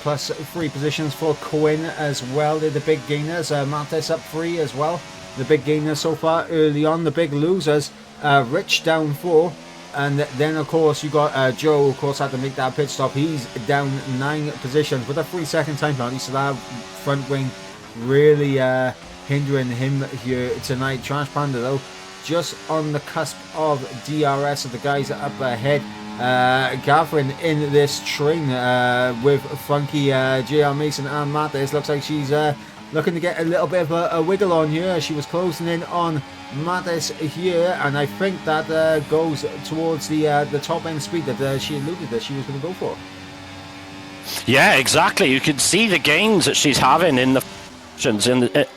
plus 3 positions for Quinn as well. They're the big gainers. Martes up 3 as well. The big gainers so far early on. The big losers, Rich down 4. And then, of course, you got Joe, of course, had to make that pit stop. He's down 9 positions with a 3-second time penalty. So that front wing really hindering him here tonight. Trash Panda, though, just on the cusp of DRS of the guys up ahead. Catherine in this train with Funky, JR Mason and Mathis. Looks like she's looking to get a little bit of a wiggle on here. She was closing in on Mathis here, and I think that goes towards the top end speed that she alluded that she was going to go for. Yeah, exactly. You can see the gains that she's having in the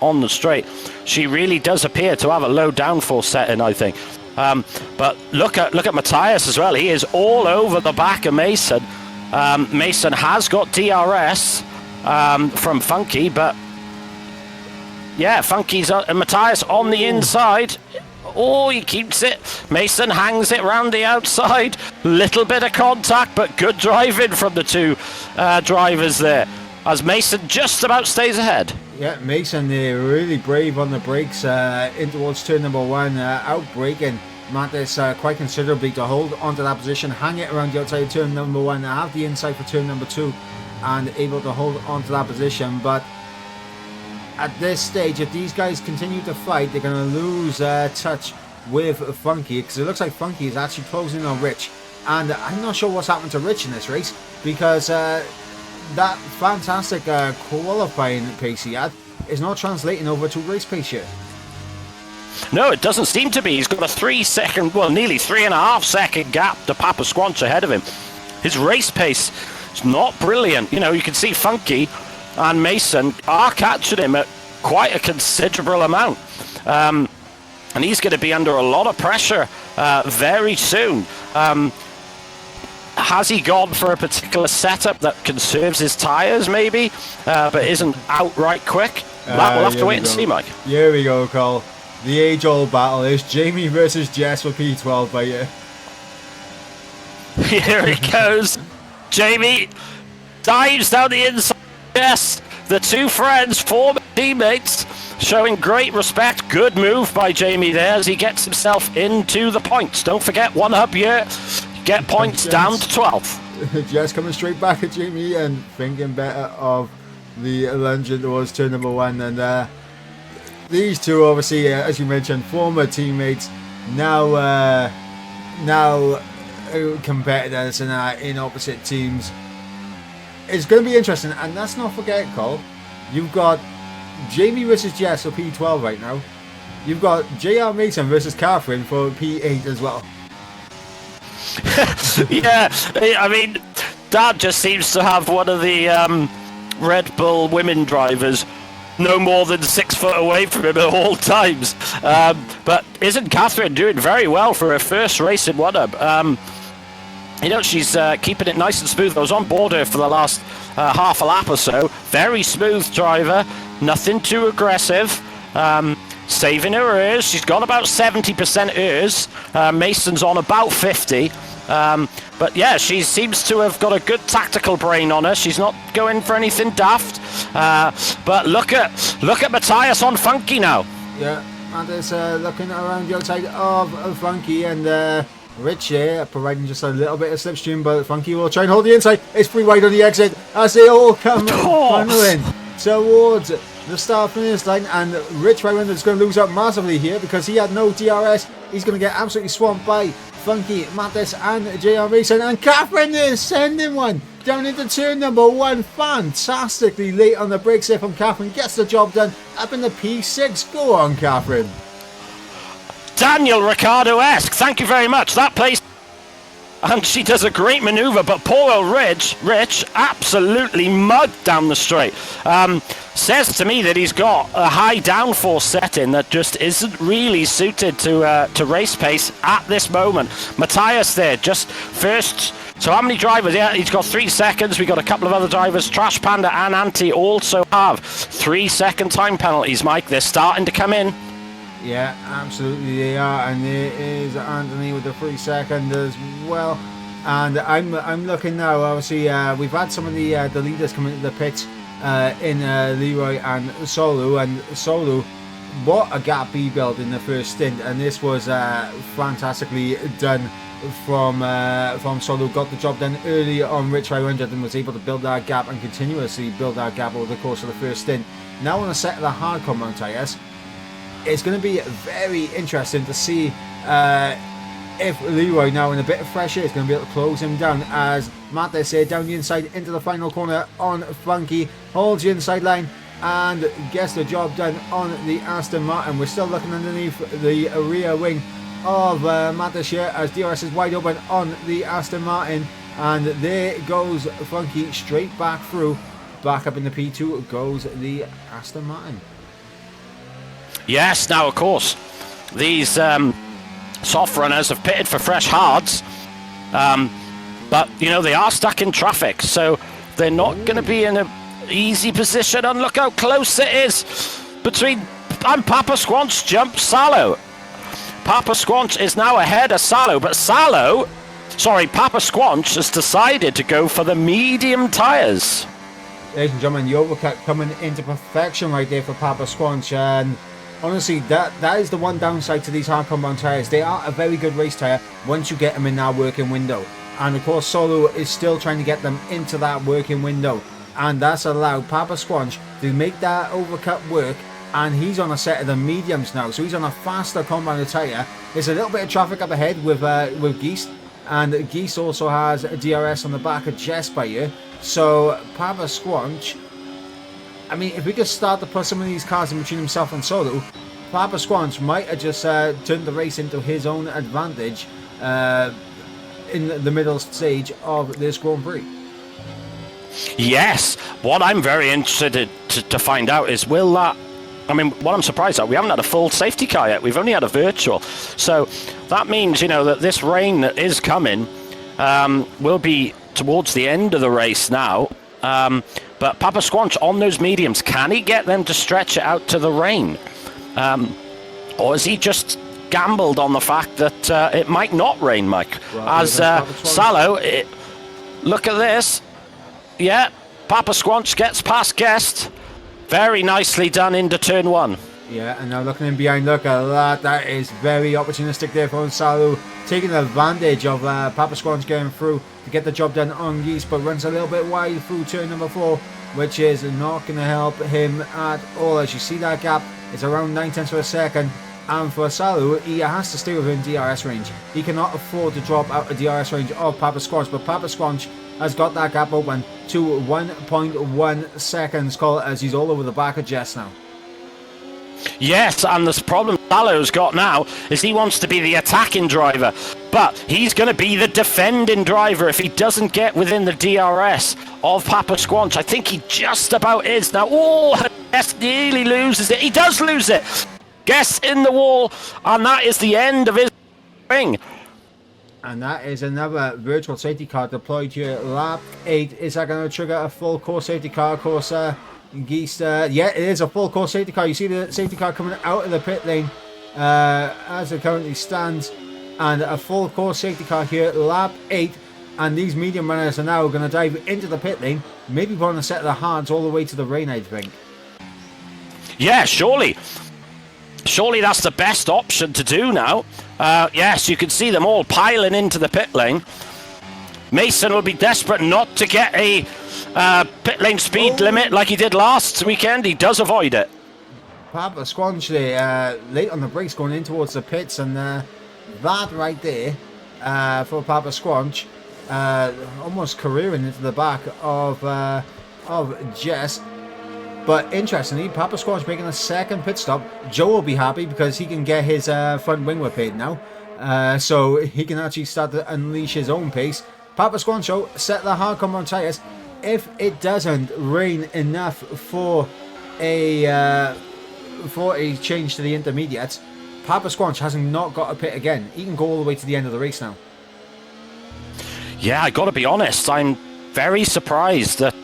on the straight. She really does appear to have a low downforce setting, I think. But look at Matthias as well. He is all over the back of Mason. Mason has got DRS from Funky, but yeah, Funky's Matthias on the inside. Oh, he keeps it. Mason hangs it round the outside. Little bit of contact, but good driving from the two drivers there, as Mason just about stays ahead. Yeah, Mason really brave on the brakes in towards turn number 1, outbraking Mathis quite considerably to hold onto that position, hang it around the outside of turn number 1, have the inside for turn number 2, and able to hold onto that position. But at this stage, if these guys continue to fight, they're going to lose touch with Funky, because it looks like Funky is actually closing on Rich. And I'm not sure what's happened to Rich in this race, because that fantastic qualifying pace he had is not translating over to race pace here. No, it doesn't seem to be. He's got a 3-second, well, nearly 3.5-second gap to Papa Squanch ahead of him. His race pace is not brilliant. You know, you can see Funky and Mason are catching him at quite a considerable amount. And he's going to be under a lot of pressure very soon. Has he gone for a particular setup that conserves his tyres, maybe, but isn't outright quick? We'll have to wait and see, Mike. Here we go, Cole. The age-old battle is Jamie versus Jess for P12 by you. Here he goes. Jamie dives down the inside. Jess, the two friends, former teammates, showing great respect. Good move by Jamie there as he gets himself into the points. Don't forget, one up here. Get points down to 12th. Jess coming straight back at Jamie and thinking better of the lunge towards turn number 1. And these two, obviously, as you mentioned, former teammates, now competitors and in opposite teams. It's going to be interesting. And let's not forget, Cole, you've got Jamie versus Jess for P12 right now. You've got JR Mason versus Catherine for P8 as well. Yeah, I mean, Dad just seems to have one of the Red Bull women drivers no more than 6 foot away from him at all times. But isn't Catherine doing very well for her first race in One-Up? You know, she's keeping it nice and smooth. I was on board her for the last half a lap or so. Very smooth driver, nothing too aggressive. Saving her ears. She's got about 70% ears. Mason's on about 50. But yeah, she seems to have got a good tactical brain on her. She's not going for anything daft. But look at Matthias on Funky now. Yeah, and it's looking around the outside of Funky, and Rich here providing just a little bit of slipstream, but Funky will try and hold the inside. It's free wide on the exit as they all come funneling towards the start finish line, and Rich Rylander is going to lose out massively here because he had no DRS. He's going to get absolutely swamped by Funky, Mathis and JR Mason, and Catherine is sending one down into turn number 1. Fantastically late on the brakes there from Catherine, gets the job done up in the P6. Go on, Catherine. Daniel Ricciardo-esque, thank you very much. That place, and she does a great manoeuvre, but poor old Rich absolutely mugged down the straight. Says to me that he's got a high downforce setting that just isn't really suited to race pace at this moment. Matthias there, just first. So how many drivers? Yeah, he's got 3 seconds. We got a couple of other drivers. Trash Panda and Anti also have 3-second time penalties, Mike. They're starting to come in. Yeah, absolutely they are, and there is Anthony with the 3-second as well. And I'm looking now. Obviously, we've had some of the leaders come into the pits in Leroy and Solu, what a gap he built in the first stint, and this was fantastically done from Solo got the job done early on Rich 500 and was able to build that gap and continuously build that gap over the course of the first stint. Now on a set of the hard compound tyres, it's going to be very interesting to see if Leroy, now in a bit of fresh air, is going to be able to close him down, as Matt there said, down the inside into the final corner on Funky, holds the inside line and gets the job done on the Aston Martin. We're still looking underneath the rear wing of Matt here as DRS is wide open on the Aston Martin, and there goes Funky straight back through. Back up in the P2 goes the Aston Martin. Yes, now of course these soft runners have pitted for fresh hards, but you know they are stuck in traffic, so they're not going to be in an easy position. And look how close it is between and Papa Squanch jumps Salo. Papa Squanch is now ahead of Salo, but Papa Squanch has decided to go for the medium tyres. Ladies and gentlemen, the overcut coming into perfection right there for Papa Squanch, and honestly, that is the one downside to these hard compound tyres. They are a very good race tyre once you get them in that working window. And of course, Solo is still trying to get them into that working window. And that's allowed Papa Squanch to make that overcut work. And he's on a set of the mediums now. So he's on a faster compound tyre. There's a little bit of traffic up ahead with Geese. And Geese also has a DRS on the back of Jess by here. So Papa Squanch, I mean, if we could start to put some of these cars in between himself and Solo, Papa Squanch might have just turned the race into his own advantage in the middle stage of this Grand Prix. Yes, what I'm very interested to find out is will that... I mean, what I'm surprised at, we haven't had a full safety car yet. We've only had a virtual. So that means, you know, that this rain that is coming will be towards the end of the race now. But Papa Squanch on those mediums, can he get them to stretch it out to the rain? Or has he just gambled on the fact that it might not rain, Mike? Well, as Salo, look at this. Yeah, Papa Squanch gets past Guest. Very nicely done into turn one. Yeah, and now looking in behind, look at that. That is very opportunistic there from Salo, taking advantage of Papa Squanch getting through to get the job done on Geese, but runs a little bit wide through turn number 4, which is not going to help him at all. As you see, that gap is around 9/10 of a second, and for Salo, he has to stay within DRS range. He cannot afford to drop out of DRS range of Papa Squanch, but Papa Squanch has got that gap open to 1.1 seconds, call it, as he's all over the back of Jess now. Yes, and the problem Salo's got now is he wants to be the attacking driver, but he's going to be the defending driver if he doesn't get within the DRS of Papa Squanch. I think he just about is now. Oh, Guess nearly loses it. He does lose it. Guess in the wall, and that is the end of his ring. And that is another virtual safety car deployed here. Lap 8. Is that going to trigger a full course safety car? Of course, Geese, yeah, it is a full course safety car. You see the safety car coming out of the pit lane as it currently stands. And a full course safety car here, lap 8. And these medium runners are now going to dive into the pit lane. Maybe put on a set of the hards all the way to the rain, I think. Yeah, surely. Surely that's the best option to do now. Yes, you can see them all piling into the pit lane. Mason will be desperate not to get a pit lane speed limit like he did last weekend. He does avoid it. Papa Squanch there, late on the brakes going in towards the pits, and that right there for Papa Squanch, almost careering into the back of Jess. But interestingly, Papa Squanch making a second pit stop. Joe will be happy because he can get his front wing repaired now. So he can actually start to unleash his own pace. Papa Squanch set the hard compound tyres. If it doesn't rain enough for a change to the intermediates, Papa Squanch has not got a pit again. He can go all the way to the end of the race now. Yeah, I got to be honest. I'm very surprised that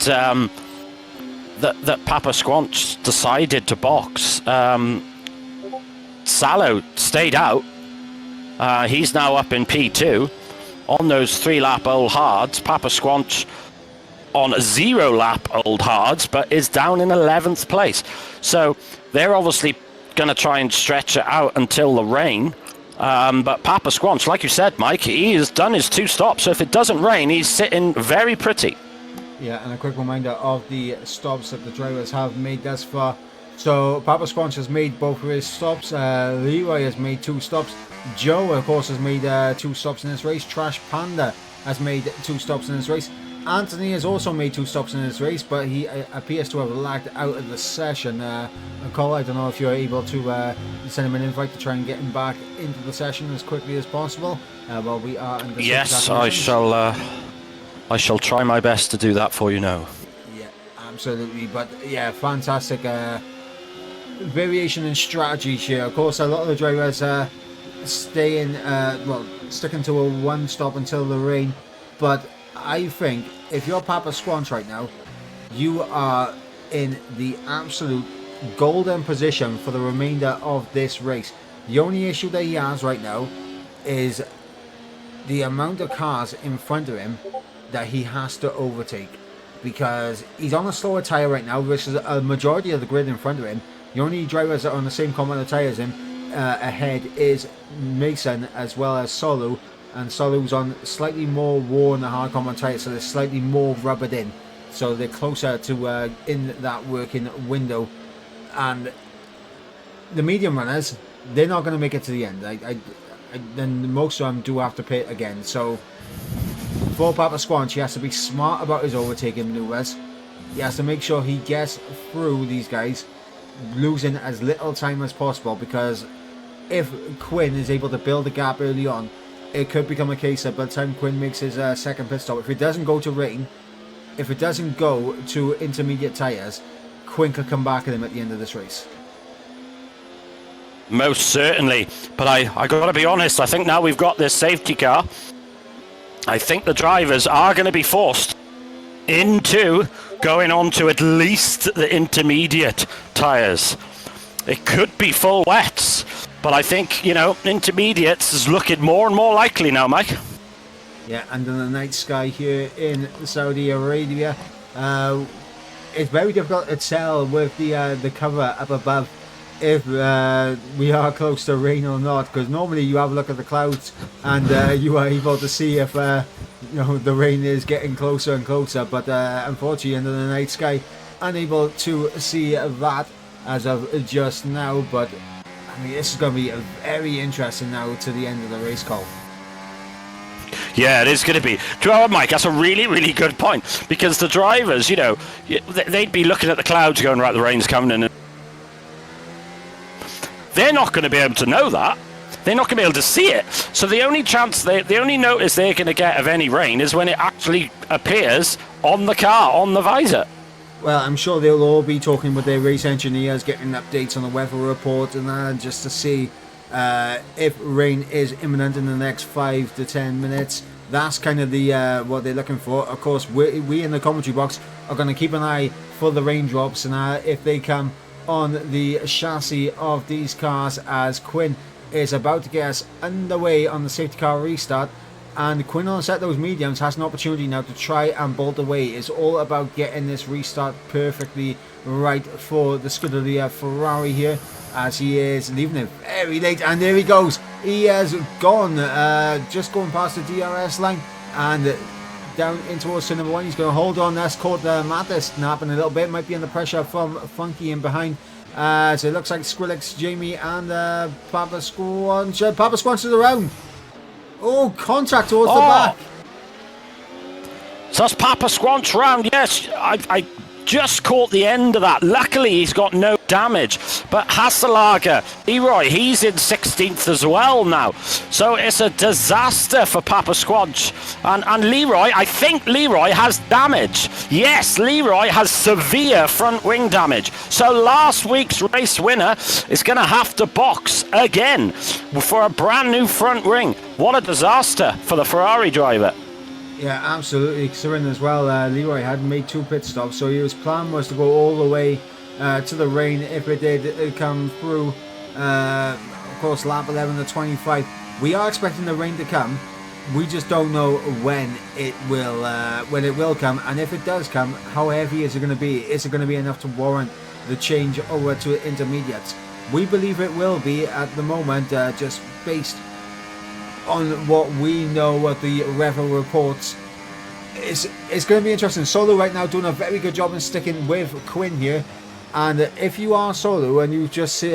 that Papa Squanch decided to box. Salo stayed out. He's now up in P2 on those 3-lap old hards. Papa Squanch on 0-lap old hards, but is down in 11th place. So they're obviously going to try and stretch it out until the rain. But Papa Squanch, like you said, Mike, he has done his 2 stops. So if it doesn't rain, he's sitting very pretty. Yeah, and a quick reminder of the stops that the drivers have made thus far. So Papa Squanch has made both of his stops. Leroy has made 2 stops. Joe, of course, has made 2 stops in this race. Trash Panda has made 2 stops in this race. Anthony has also made 2 stops in this race, but he appears to have lagged out of the session. Cole, I don't know if you're able to send him an invite to try and get him back into the session as quickly as possible. While we are in the Yes, I shall try my best to do that for you now. Yeah, absolutely. But yeah, fantastic variation in strategy here. Of course, a lot of the drivers sticking to a 1 stop until the rain, but I think if you're Papa Squanch right now, you are in the absolute golden position for the remainder of this race. The only issue that he has right now is the amount of cars in front of him that he has to overtake, because he's on a slower tyre right now versus a majority of the grid in front of him. The only drivers that are on the same common of tyres as him ahead is Mason as well as Solo, and Solo's on slightly more worn hard common tyres, so they're slightly more rubbered in, so they're closer to in that working window. And the medium runners, they're not going to make it to the end. Then most of them do have to pit again. So for Papa Squanch, he has to be smart about his overtaking maneuvers. He has to make sure he gets through these guys, losing as little time as possible, because if Quinn is able to build a gap early on, it could become a case that by the time Quinn makes his second pit stop, if it doesn't go to rain, if it doesn't go to intermediate tyres, Quinn could come back at him at the end of this race. Most certainly. But I got to be honest, I think now we've got this safety car, I think the drivers are going to be forced into going on to at least the intermediate tyres. It could be full wets, but I think, intermediates is looking more and more likely now, Mike. Yeah, under the night sky here in Saudi Arabia, it's very difficult to tell with the cover up above if we are close to rain or not, because normally you have a look at the clouds and you are able to see if the rain is getting closer and closer, but unfortunately under the night sky, unable to see that as of just now. But I mean, this is going to be very interesting now to the end of the race, Cole. Yeah, it is going to be. Do you know what, Mike? That's a really, really good point, because the drivers, they'd be looking at the clouds going, right, the rain's coming in. They're not going to be able to know that. They're not going to be able to see it. So the only notice they're going to get of any rain is when it actually appears on the car, on the visor. Well, I'm sure they'll all be talking with their race engineers, getting updates on the weather report and that, just to see if rain is imminent in the next 5 to 10 minutes. That's kind of the what they're looking for. Of course, we in the commentary box are going to keep an eye for the raindrops, and if they come on the chassis of these cars, as Quinn is about to get us underway on the safety car restart. And Quinn on set those mediums has an opportunity now to try and bolt away. It's all about getting this restart perfectly right for the Scuderia Ferrari here, as he is leaving it very late. And there he goes. He has gone, just going past the DRS line and down in towards turn number 1. He's going to hold on. That's caught Mathis napping a little bit. Might be under pressure from Funky in behind. So it looks like Skrillex, Jamie and Papa Squanch. Papa Squanch is around. Oh, contact towards the back. So that's Papa Squanch round. Yes, I just caught the end of that. Luckily, he's got no damage. But Hasselager, Leroy, he's in 16th as well now. So it's a disaster for Papa Squanch. And Leroy, I think Leroy has damage. Yes, Leroy has severe front wing damage. So last week's race winner is going to have to box again for a brand new front wing. What a disaster for the Ferrari driver. Yeah, absolutely. Considering as well, Leroy had made 2 pit stops, so his plan was to go all the way to the rain if it did come through. Of course, lap 11 to 25. We are expecting the rain to come. We just don't know when it will come, and if it does come, how heavy is it going to be? Is it going to be enough to warrant the change over to intermediates? We believe it will be at the moment, just based on what we know, what the Revo reports. It's going to be interesting. Solo right now doing a very good job in sticking with Quinn here. And if you are Solo and you just see,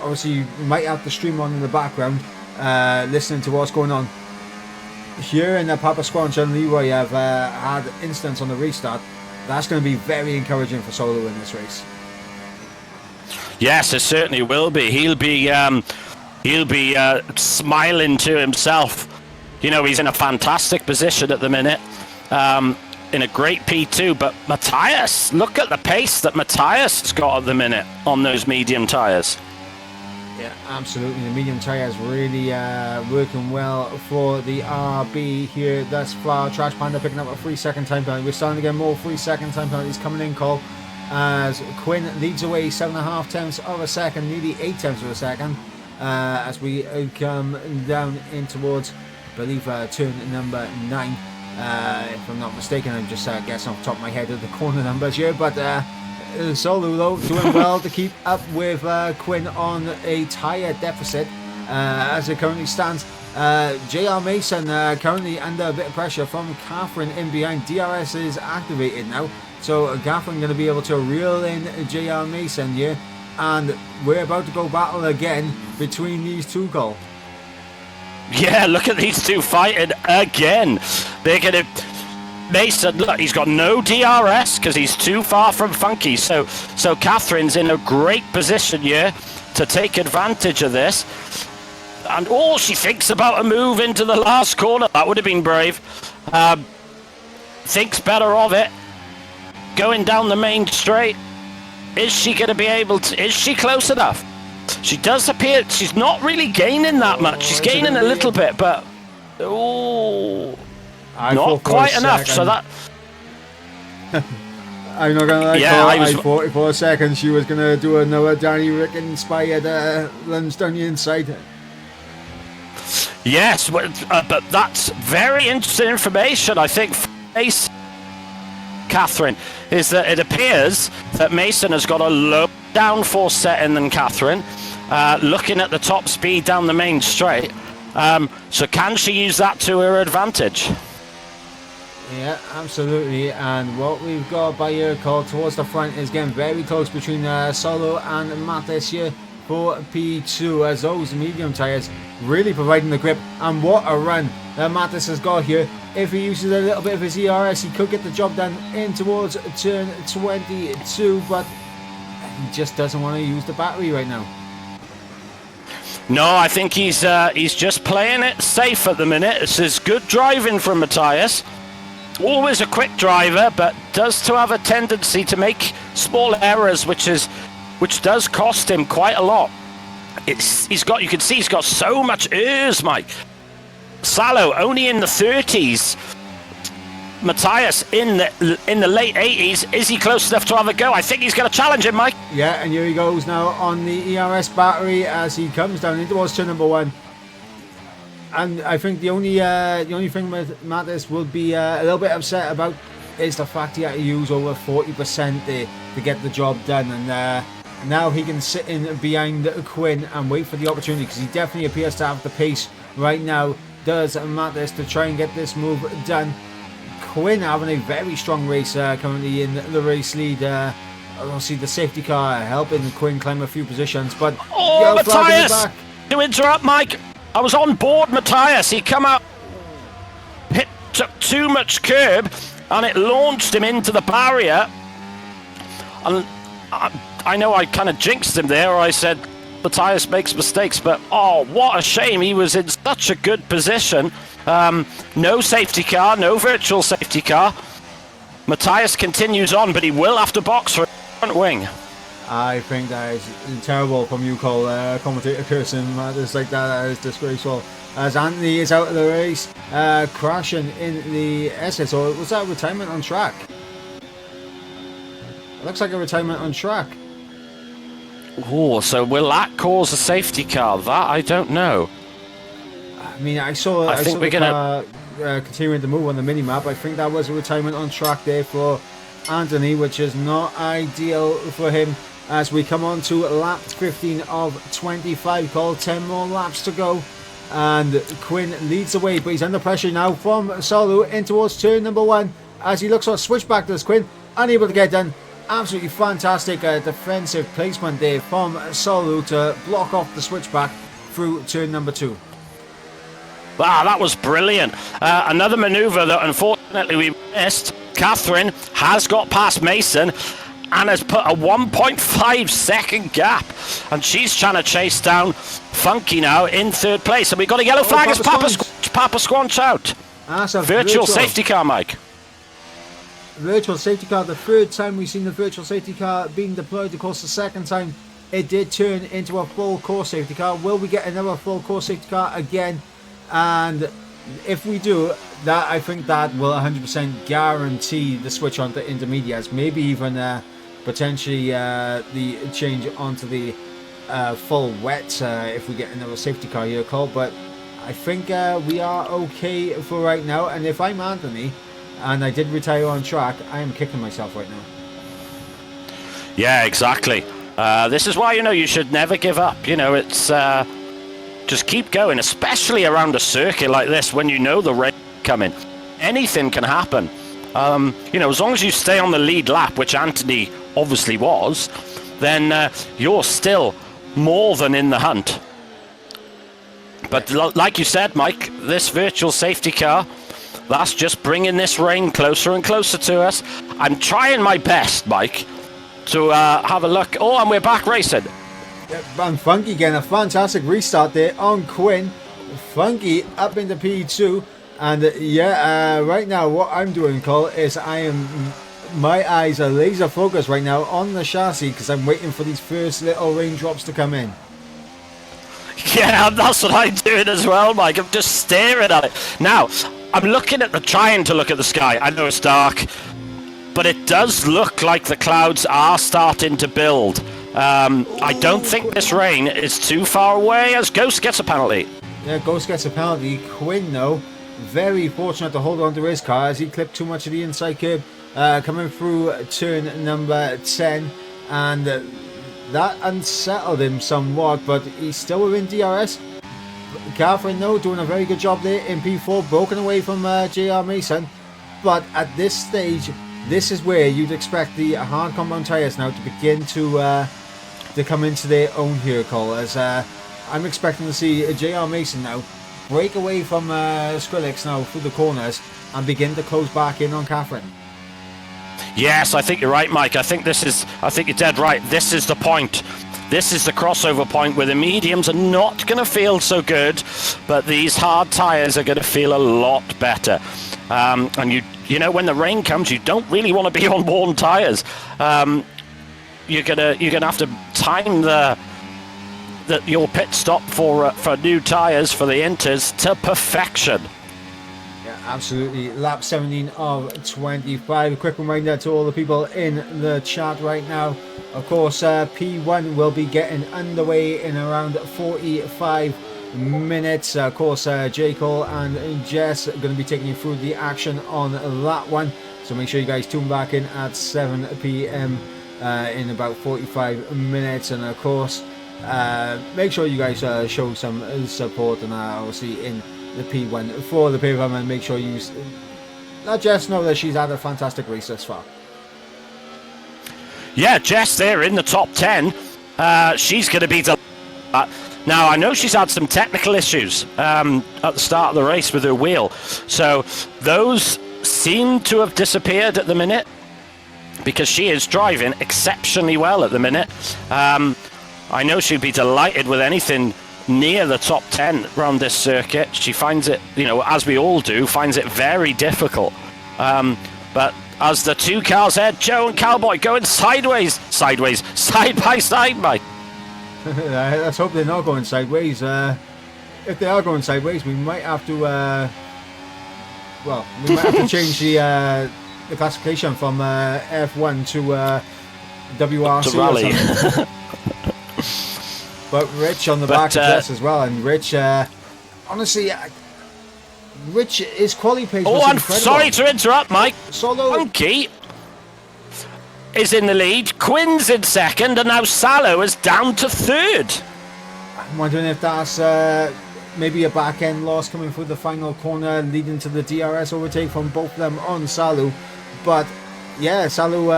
obviously you might have the stream on in the background, listening to what's going on. Here in Papa Squanch and Leroy have had incidents on the restart. That's going to be very encouraging for Solo in this race. Yes, it certainly will be. He'll be smiling to himself. You know, he's in a fantastic position at the minute, in a great P2. But Matthias, look at the pace that Matthias has got at the minute on those medium tyres. Yeah, absolutely. The medium tyres really working well for the RB here. Thus far, Trash Panda picking up a 3-second time penalty. We're starting to get more 3-second time penalties coming in, Cole, as Quinn leads away 7.5 tenths of a second, nearly 8 tenths of a second, as we come down in towards, I believe, turn number 9. If I'm not mistaken, I'm just guessing off the top of my head of the corner numbers here, but Solo though doing well to keep up with Quinn on a tyre deficit as it currently stands. JR Mason currently under a bit of pressure from Catherine in behind. DRS is activated now, so Catherine going to be able to reel in JR Mason here, and we're about to go battle again between these two, Cole. Yeah, look at these two fighting again. They're going to... Mason, look, he's got no DRS because he's too far from Funky. So Catherine's in a great position here to take advantage of this. And she thinks about a move into the last corner. That would have been brave. Thinks better of it. Going down the main straight. Is she going to be able to... Is she close enough? She does appear... She's not really gaining that much. She's gaining a little bit, but... not quite enough, so that... I'm not going to lie, I thought for a second she was going to do another Danny Rick inspired lunge down the inside. Yes, but that's very interesting information, I think, for Mason, Catherine, is that it appears that Mason has got a low downforce setting than Catherine, looking at the top speed down the main straight. So can she use that to her advantage? Yeah, absolutely. And what we've got by your call towards the front is getting very close between Solo and Mathis here for P2, as those medium tyres really providing the grip. And what a run that Mathis has got here. If he uses a little bit of his ERS, he could get the job done in towards turn 22, but he just doesn't want to use the battery right now. No, I think he's just playing it safe at the minute. This is good driving from Matthias. Always a quick driver, but does to have a tendency to make small errors, which does cost him quite a lot. You can see he's got so much ERS, Mike. Salo only in the 30s. Matthias in the late 80s. Is he close enough to have a go? I think he's going to challenge him, Mike. Yeah, and here he goes now on the ERS battery as he comes down in towards turn number 1. And I think the only thing with Mathis will be a little bit upset about is the fact he had to use over 40% to get the job done. And now he can sit in behind Quinn and wait for the opportunity, because he definitely appears to have the pace right now, does Mathis, to try and get this move done. Quinn having a very strong race currently in the race lead. Obviously the safety car helping Quinn climb a few positions, but Matthias! To interrupt, Mike, I was on board Matthias. He come out, took too much curb, and it launched him into the barrier. And I know I kind of jinxed him there, or I said Matthias makes mistakes, but what a shame. He was in such a good position. No safety car, no virtual safety car. Matthias continues on, but he will have to box for front wing. I think that is terrible from you, Cole, commentator Kirsten. It's like that is disgraceful. As Anthony is out of the race, crashing in the SS. Or was that a retirement on track? It looks like a retirement on track. Oh, so will that cause a safety car? That I don't know. I mean, I saw the car continuing to move on the mini map. I think that was a retirement on track there for Anthony, which is not ideal for him. as we come on to lap 15 of 25. Call 10 more laps to go. And Quinn leads the way, but he's under pressure now from Solo in towards turn number 1 as he looks for a switchback. Does Quinn unable to get done. Absolutely fantastic defensive placement there from Solo to block off the switchback through turn number 2. Wow, that was brilliant. Another manoeuvre that unfortunately we missed. Catherine has got past Mason and has put a 1.5 second gap, and she's trying to chase down Funky now in 3rd place, and we've got a yellow flag as Papa Squanch out. That's a virtual safety car, Mike. Virtual safety car, the 3rd time we've seen the virtual safety car being deployed. Of course, the 2nd time it did turn into a full course safety car. Will we get another full course safety car again? And if we do that, I think that will 100% guarantee the switch onto intermediates, maybe even potentially the change onto the full wet if we get another safety car here, Cole. But I think we are okay for right now, and if I'm Anthony and I did retire on track, I am kicking myself right now. Yeah, exactly. This is why, you should never give up. It's just keep going, especially around a circuit like this when the rain coming. Anything can happen. As long as you stay on the lead lap, which Anthony obviously was, then you're still more than in the hunt. But like you said, Mike, this virtual safety car, that's just bringing this rain closer and closer to us. I'm trying my best, Mike, to have a look. Oh, and we're back racing. And Funky getting a fantastic restart there on Quinn. Funky up into P2. And right now what I'm doing, Cole, is my eyes are laser focused right now on the chassis because I'm waiting for these first little raindrops to come in. Yeah, that's what I'm doing as well, Mike. I'm just staring at it. Now, I'm trying to look at the sky. I know it's dark, but it does look like the clouds are starting to build. I don't think this rain is too far away as Ghost gets a penalty. Yeah, Ghost gets a penalty. Quinn, though, very fortunate to hold on to his car as he clipped too much of the inside curb coming through turn number 10, and that unsettled him somewhat, but he's still within DRS. Catherine, though, doing a very good job there in P4, broken away from JR Mason, but at this stage, this is where you'd expect the hard compound tyres now to begin to come into their own here, Cole, as I'm expecting to see JR Mason now break away from Skrillex now through the corners and begin to close back in on Catherine. Yes, I think you're right, Mike. I think you're dead right. This is the point. This is the crossover point where the mediums are not going to feel so good, but these hard tyres are going to feel a lot better. And when the rain comes, you don't really want to be on worn tyres. You're gonna have to time your pit stop for new tyres for the Inters to perfection. Yeah, absolutely. Lap 17 of 25. A quick reminder to all the people in the chat right now. Of course, P1 will be getting underway in around 45 minutes. Of course, J. Cole and Jess are going to be taking you through the action on that one. So make sure you guys tune back in at 7 p.m. In about 45 minutes. And of course, make sure you guys show some support and obviously in the P1 for the paper, and make sure you let Jess know that she's had a fantastic race thus far. Yeah, Jess there in the top 10. She's going to be now, I know she's had some technical issues at the start of the race with her wheel, so those seem to have disappeared at the minute because she is driving exceptionally well at the minute. I know she'd be delighted with anything near the top 10 around this circuit. She finds it, as we all do, finds it very difficult. But as the two cars head, Joe and Cowboy going side by side, Mike. Let's hope they're not going sideways. If they are going sideways, we might have to change the classification from F1 to WRC to rally. or something. But Rich on the back of Jess as well, and Rich, honestly, Rich is quality pace. Oh, I'm sorry to interrupt, Mike. Solo. Funky. is in the lead, Quinn's in second, and now Salo is down to third. I'm wondering if that's maybe a back end loss coming through the final corner, leading to the DRS overtake from both of them on Salu. But yeah, Salu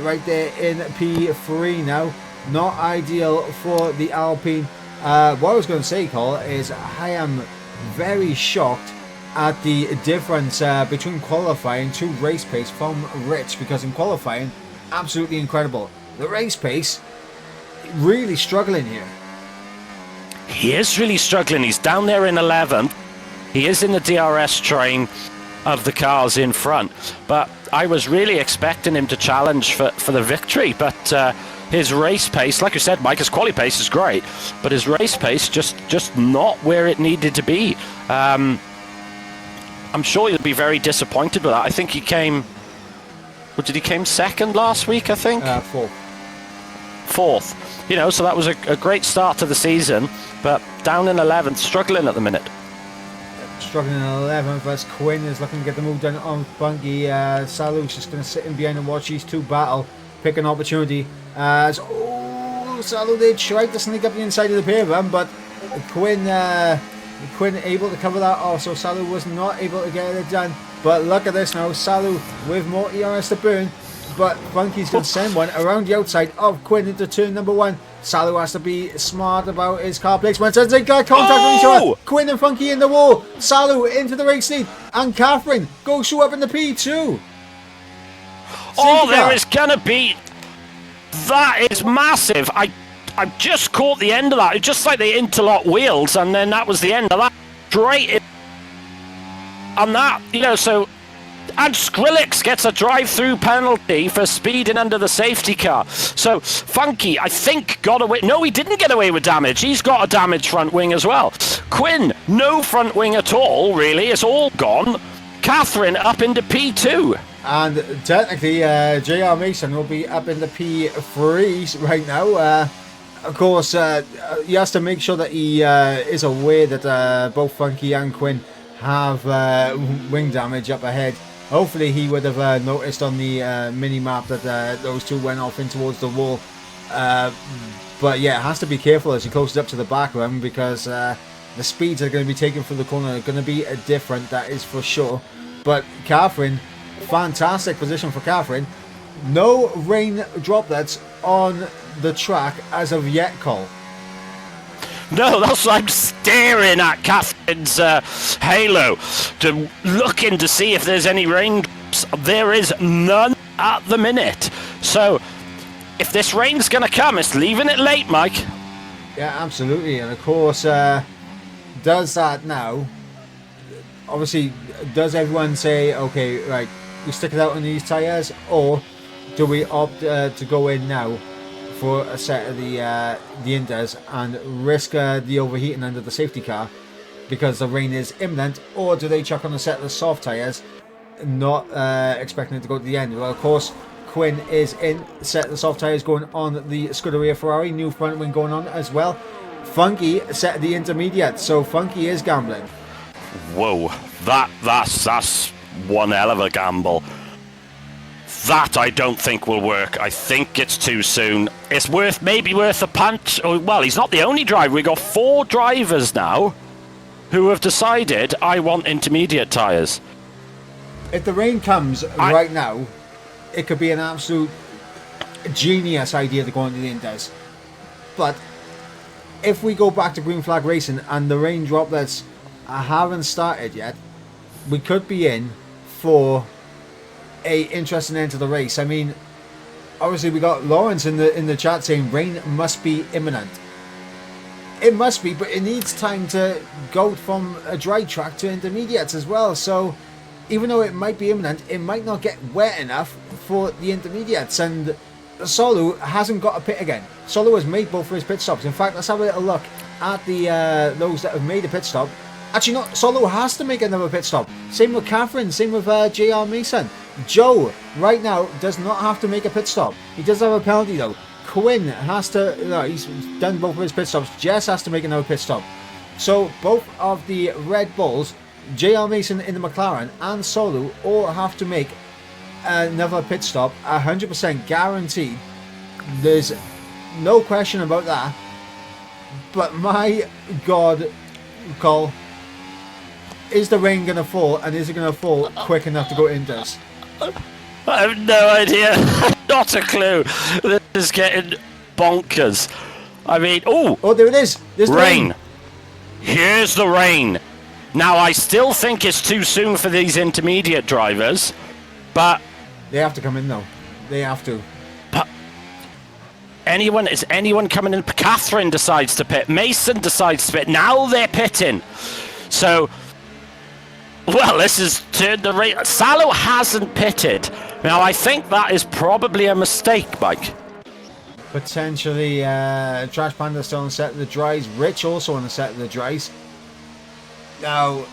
right there in P3 now. Not ideal for the Alpine. What I was going to say, Cole, is I am very shocked at the difference between qualifying to race pace from Rich, because in qualifying, absolutely incredible. The race pace, really struggling here. He is really struggling. He's down there in 11th. He is in the DRS train of the cars in front. But I was really expecting him to challenge for the victory. But his race pace, like you said, Mike, his quali pace is great. But his race pace just not where it needed to be. I'm sure he'll be very disappointed with that. I think he came... What did he came second last week, I think? Fourth. You know, so that was a great start to the season, but down in 11th, struggling at the minute. Struggling in 11th, as Quinn is looking to get the move done on Funky. Salu's just going to sit in behind and watch these two battle, pick an opportunity. Salu did try to sneak up the inside of the pair of them, but Quinn able to cover that off, so Salu was not able to get it done. But look at this now, Salu with more ERS to burn, but Funky's going to send one around the outside of Quinn into turn number 1. Salu has to be smart about his car placement. As they got contact with each other, Quinn and Funky in the wall. Salu into the race lead, and Catherine goes through up in the P2. There is going to be... That is massive. I just caught the end of that. It's just like they interlock wheels, and then that was the end of that. Straight in. And that, you know, so... And Skrillex gets a drive-through penalty for speeding under the safety car. So, Funky, I think, got away... No, he didn't get away with damage. He's got a damaged front wing as well. Quinn, no front wing at all, really. It's all gone. Catherine up into P2. And technically, JR Mason will be up in the P3 right now. Of course, he has to make sure that he is aware that both Funky and Quinn have wing damage up ahead. Hopefully he would have noticed on the mini-map that those two went off in towards the wall. But yeah, has to be careful as he closes up to the back of him, because the speeds that are going to be taken through the corner are going to be different, that is for sure. But Catherine, fantastic position for Catherine. No rain droplets on the track as of yet, Cole. No, that's why I'm staring at Catherine's halo, to looking to see if there's any raindrops. There is none at the minute. So, if this rain's going to come, it's leaving it late, Mike. Yeah, absolutely. And of course, does that now, obviously, does everyone say, okay, right, we stick it out on these tyres, or do we opt to go in now for a set of the Inders and risk the overheating under the safety car because the rain is imminent, or do they chuck on a set of the soft tyres, not expecting it to go to the end? Well, of course, Quinn is in, set of the soft tyres going on the Scuderia Ferrari, new front wing going on as well. Funky set of the intermediate, so Funky is gambling. Whoa, that's one hell of a gamble. That I don't think will work. I think it's too soon. It's maybe worth a punt. Oh, well, he's not the only driver. We've got 4 drivers now who have decided, I want intermediate tyres. If the rain comes right now, it could be an absolute genius idea to go into the Inders. But if we go back to green flag racing and the rain droplets haven't started yet, we could be in for a interesting end to the race. I mean, obviously we got Lawrence in the chat saying rain must be imminent. It must be, but it needs time to go from a dry track to intermediates as well. So even though it might be imminent, it might not get wet enough for the intermediates. And Solu hasn't got a pit again. Solu has made both of his pit stops. In fact, let's have a little look at the those that have made a pit stop. Actually, not. Solo has to make another pit stop. Same with Catherine. Same with JR Mason. Joe, right now, does not have to make a pit stop. He does have a penalty, though. Quinn has to... No, he's done both of his pit stops. Jess has to make another pit stop. So, both of the Red Bulls, JR Mason in the McLaren and Solo, all have to make another pit stop, 100% guaranteed. There's no question about that. But my God, Cole, is the rain going to fall, and is it going to fall quick enough to go indoors? I have no idea. Not a clue. This is getting bonkers. I mean, oh, there it is. There's the rain. Here's the rain. Now, I still think it's too soon for these intermediate drivers, but they have to come in though. They have to. But is anyone coming in? Catherine decides to pit. Mason decides to pit. Now they're pitting. So, well, this has turned the race. Salo hasn't pitted. Now, I think that is probably a mistake, Mike. Potentially, Trash Panda still on the set of the dries. Rich also on the set of the dries. Now,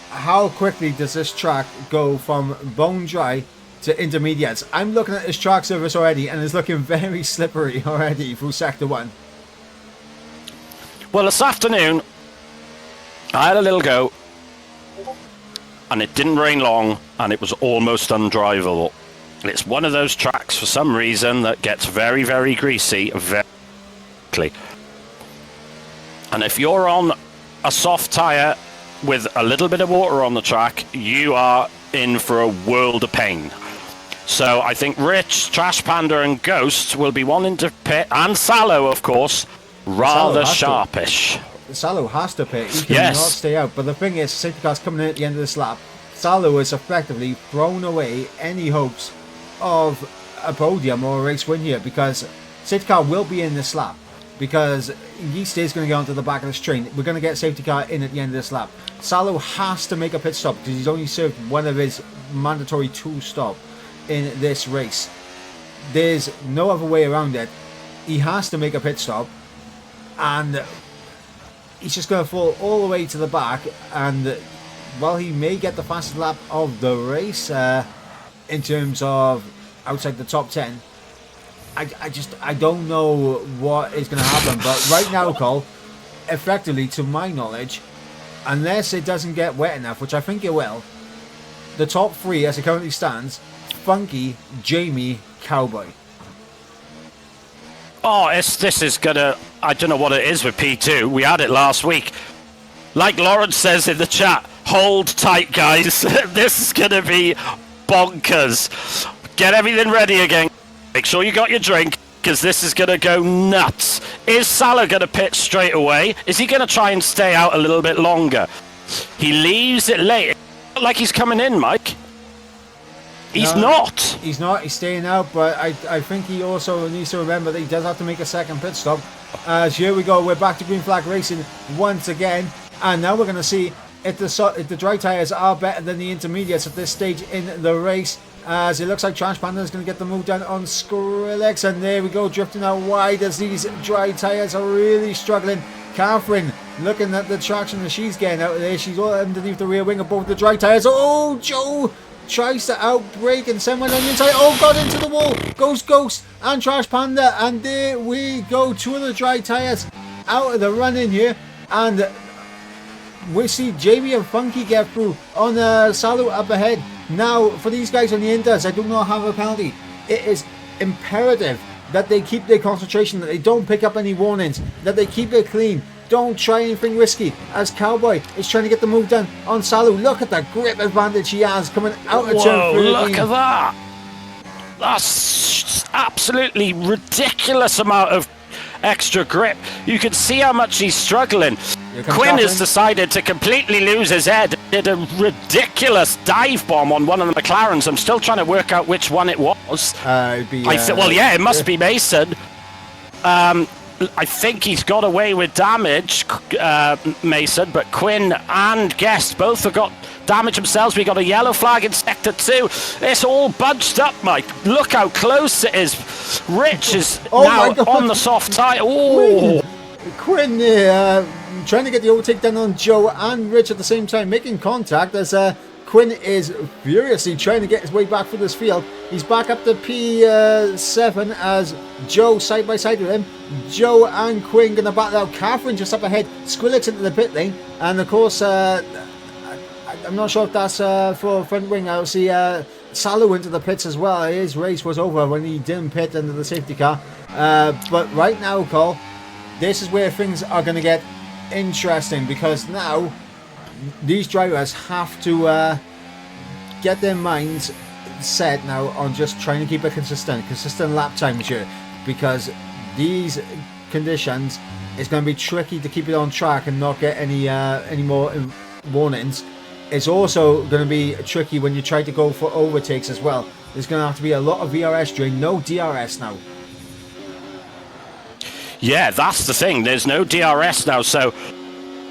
how quickly does this track go from bone dry to intermediates? I'm looking at this track surface already, and it's looking very slippery already through Sector 1. Well, this afternoon, I had a little go, and it didn't rain long, and it was almost undrivable. It's one of those tracks, for some reason, that gets very, very greasy very quickly. And if you're on a soft tyre with a little bit of water on the track, you are in for a world of pain. So I think Rich, Trash Panda and Ghost will be wanting to pit, and Salo, of course, rather sharpish. Salo has to pit. He cannot stay out. But the thing is, safety car's coming in at the end of this lap. Salo has effectively thrown away any hopes of a podium or a race win here, because safety car will be in this lap, because Yeast is going to get onto the back of this train. We're going to get safety car in at the end of this lap. Salo has to make a pit stop because he's only served one of his mandatory 2 stop in this race. There's no other way around it. He has to make a pit stop, and he's just going to fall all the way to the back. And while he may get the fastest lap of the race in terms of outside the top 10, I don't know what is going to happen. But right now, Cole, effectively, to my knowledge, unless it doesn't get wet enough, which I think it will, the top 3 as it currently stands: Funky, Jamie, Cowboy. Oh, this is gonna, I don't know what it is with P2. We had it last week. Like Lawrence says in the chat, hold tight, guys. This is gonna be bonkers. Get everything ready again. Make sure you got your drink, because this is gonna go nuts. Is Salah gonna pit straight away? Is he gonna try and stay out a little bit longer? He leaves it late. Like he's coming in, Mike. He's not. He's not. He's staying out, but I think he also needs to remember that he does have to make a second pit stop. As here we go, we're back to green flag racing once again, and now we're going to see if the dry tyres are better than the intermediates at this stage in the race. As it looks like Trash Panda is going to get the move done on Skrillex, and there we go, drifting out wide as these dry tyres are really struggling. Catherine looking at the traction that she's getting out of there. She's all underneath the rear wing of both the dry tyres. Oh, Joe tries to outbrake and send one on the inside. Oh, got into the wall. Goes Ghost and Trash Panda. And there we go. 2 of the dry tyres out of the run in here. And we see Jamie and Funky get through on Salo up ahead. Now, for these guys on the inters, I do not have a penalty. It is imperative that they keep their concentration, that they don't pick up any warnings, that they keep it clean. Don't try anything risky, as Cowboy is trying to get the move done on Salo. Look at the grip advantage he has coming out of turn 13. Look at that. That's absolutely ridiculous amount of extra grip. You can see how much he's struggling. Quinn has decided to completely lose his head. Did a ridiculous dive bomb on one of the McLarens. I'm still trying to work out which one it was. Well, yeah, it must be Mason. I think he's got away with damage, Mason, but Quinn and Guest both have got damage themselves. We got a yellow flag in Sector 2. It's all bunched up, Mike. Look how close it is. Rich is now on the soft tyre. Oh, Quinn trying to get the overtake done on Joe and Rich at the same time, making contact as Quinn is furiously trying to get his way back through this field. He's back up to P7 as Joe side by side with him. Joe and Quinn going to battle out. Catherine just up ahead. Skrillex into the pit lane. And of course, I I'm not sure if that's for front wing. I'll see Salu into the pits as well. His race was over when he didn't pit into the safety car. But right now, Cole, this is where things are going to get interesting, because now these drivers have to get their minds set now on just trying to keep a consistent lap times here, because these conditions, it's going to be tricky to keep it on track and not get any more warnings. It's also going to be tricky when you try to go for overtakes as well. There's going to have to be a lot of VRS during, no DRS now. Yeah, that's the thing. There's no DRS now, so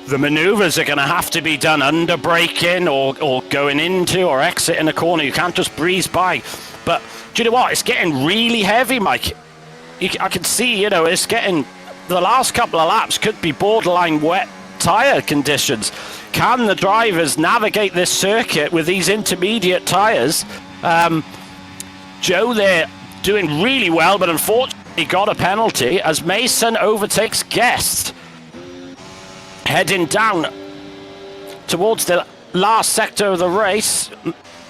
the manoeuvres are going to have to be done under braking or going into or exiting a corner. You can't just breeze by. But do you know what? It's getting really heavy, Mike. I can see, you know, it's getting... The last couple of laps could be borderline wet tyre conditions. Can the drivers navigate this circuit with these intermediate tyres? Joe there doing really well, but unfortunately got a penalty as Mason overtakes Guest. Heading down towards the last sector of the race.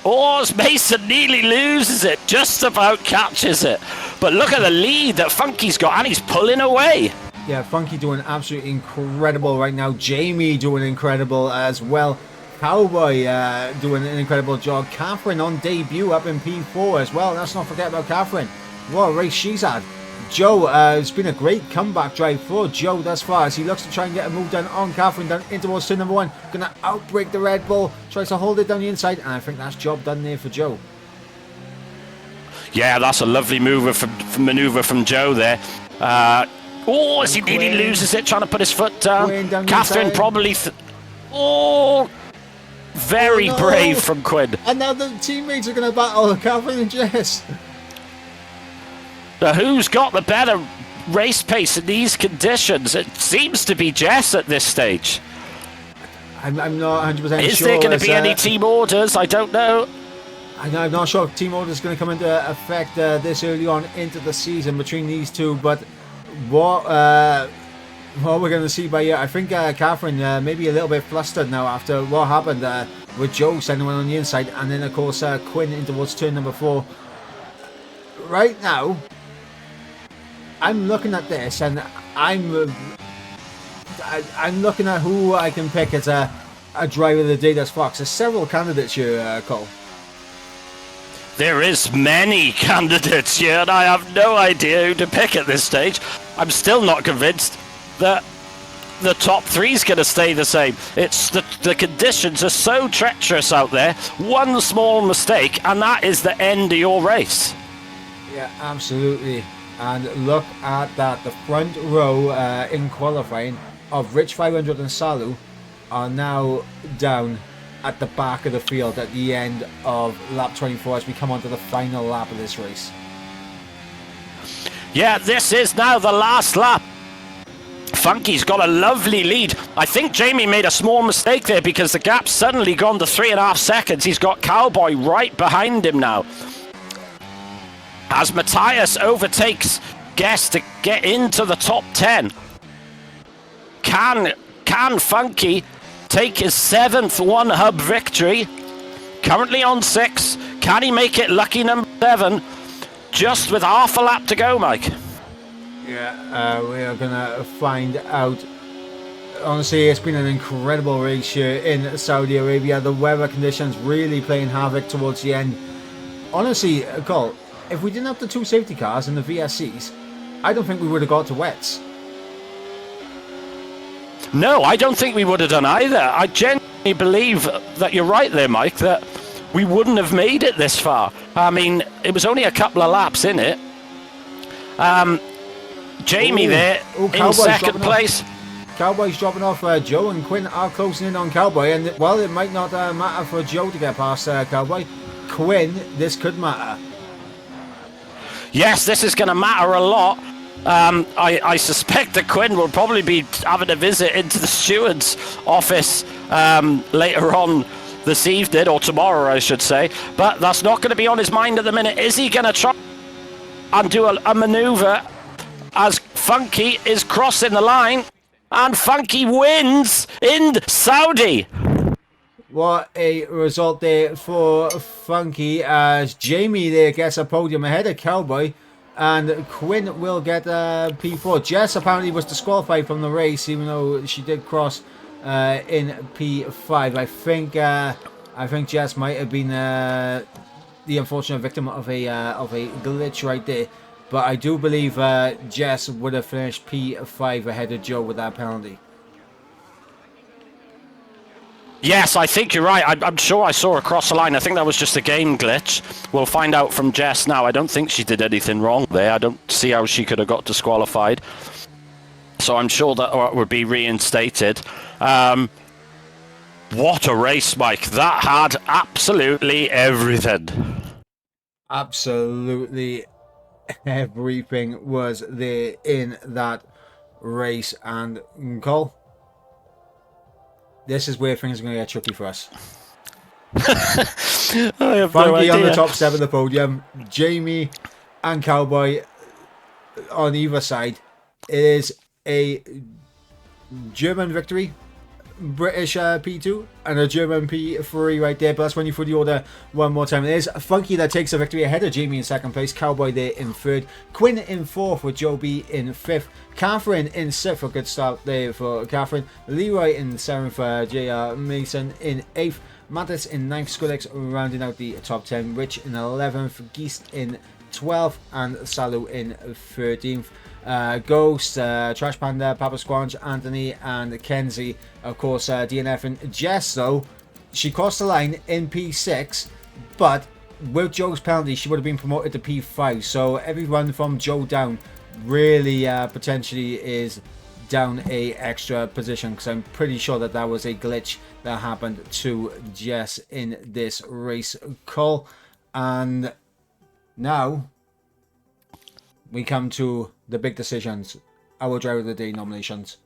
Oh, as Mason nearly loses it, just about catches it. But look at the lead that Funky's got, and he's pulling away. Yeah, Funky doing absolutely incredible right now. Jamie doing incredible as well. Cowboy doing an incredible job. Catherine on debut up in P4 as well. Let's not forget about Catherine. What a race she's had. Joe, it's been a great comeback drive for Joe thus far as he looks to try and get a move done on Catherine, down in towards turn number 1. Gonna outbrake the Red Bull, tries to hold it down the inside, and I think that's job done there for Joe. Yeah, that's a lovely maneuver from Joe there. As he nearly loses it, trying to put his foot down. Catherine probably... very brave from Quinn. And now the teammates are going to battle Catherine and Jess. Now, who's got the better race pace in these conditions? It seems to be Jess at this stage. I'm not 100% sure. Is there going to be any team orders? I don't know. I'm not sure if team orders is going to come into effect this early on into the season between these two, but what we're going to see by here, I think Catherine maybe a little bit flustered now after what happened with Joe sending one on the inside, and then of course Quinn in towards turn number 4. Right now, I'm looking at this, and I'm looking at who I can pick as a driver of the day thus far. There's several candidates here, Cole. There is many candidates here, and I have no idea who to pick at this stage. I'm still not convinced that the top 3 is going to stay the same. It's the conditions are so treacherous out there. One small mistake, and that is the end of your race. Yeah, absolutely. And look at that. The front row in qualifying of Rich 500 and Salu are now down at the back of the field at the end of lap 24 as we come on to the final lap of this race. Yeah, this is now the last lap. Funky's got a lovely lead. I think Jamie made a small mistake there because the gap's suddenly gone to 3.5 seconds. He's got Cowboy right behind him now. As Matthias overtakes Guest to get into the top 10. Can Funky take his 7th One Hub victory? Currently on 6. Can he make it lucky number 7? Just with half a lap to go, Mike. Yeah, we are going to find out. Honestly, it's been an incredible race here in Saudi Arabia. The weather conditions really playing havoc towards the end. Honestly, Cole, if we didn't have the 2 safety cars and the VSCs, I don't think we would have got to wets. No, I don't think we would have done either. I genuinely believe that you're right there, Mike, that we wouldn't have made it this far. I mean, it was only a couple of laps in it. Jamie there in second place. Cowboy's dropping off. Joe and Quinn are closing in on Cowboy, and while it might not matter for Joe to get past Cowboy, Quinn, this could matter. Yes, this is going to matter a lot. I suspect that Quinn will probably be having a visit into the steward's office later on this evening, or tomorrow I should say, but that's not going to be on his mind at the minute. Is he going to try and do a manoeuvre as Funky is crossing the line, and Funky wins in Saudi? What a result there for Funky, as Jamie there gets a podium ahead of Cowboy, and Quinn will get P4. Jess apparently was disqualified from the race, even though she did cross in P5. I think Jess might have been the unfortunate victim of a glitch right there. But I do believe Jess would have finished P5 ahead of Joe with that penalty. Yes, I think you're right. I'm sure I saw her cross the line. I think that was just a game glitch. We'll find out from Jess now. I don't think she did anything wrong there. I don't see how she could have got disqualified. So I'm sure that would be reinstated. What a race, Mike. That had absolutely everything. Absolutely everything was there in that race. And Cole, this is where things are going to get tricky for us. I have Funky no idea. on the top 7 of the podium, Jamie and Cowboy on either side. It is a German victory, British P2, and a German P3 right there. But that's when you put the order one more time. It is Funky that takes the victory ahead of Jamie in second place, Cowboy there in third, Quinn in fourth with Joe B in fifth, Catherine in sixth, a good start there for Catherine, Leroy in seventh, JR Mason in eighth, Mattis in ninth, Skrillex rounding out the top 10, Rich in 11th, Geist in 12th, and Salu in 13th. Ghost, Trash Panda, Papa Squanch, Anthony, and Kenzie. Of course, DNF and Jess, though, she crossed the line in P6, but with Joe's penalty, she would have been promoted to P5. So everyone from Joe down really potentially is down a extra position, because I'm pretty sure that that was a glitch that happened to Jess in this race call. And now we come to the big decisions, our driver of the day nominations.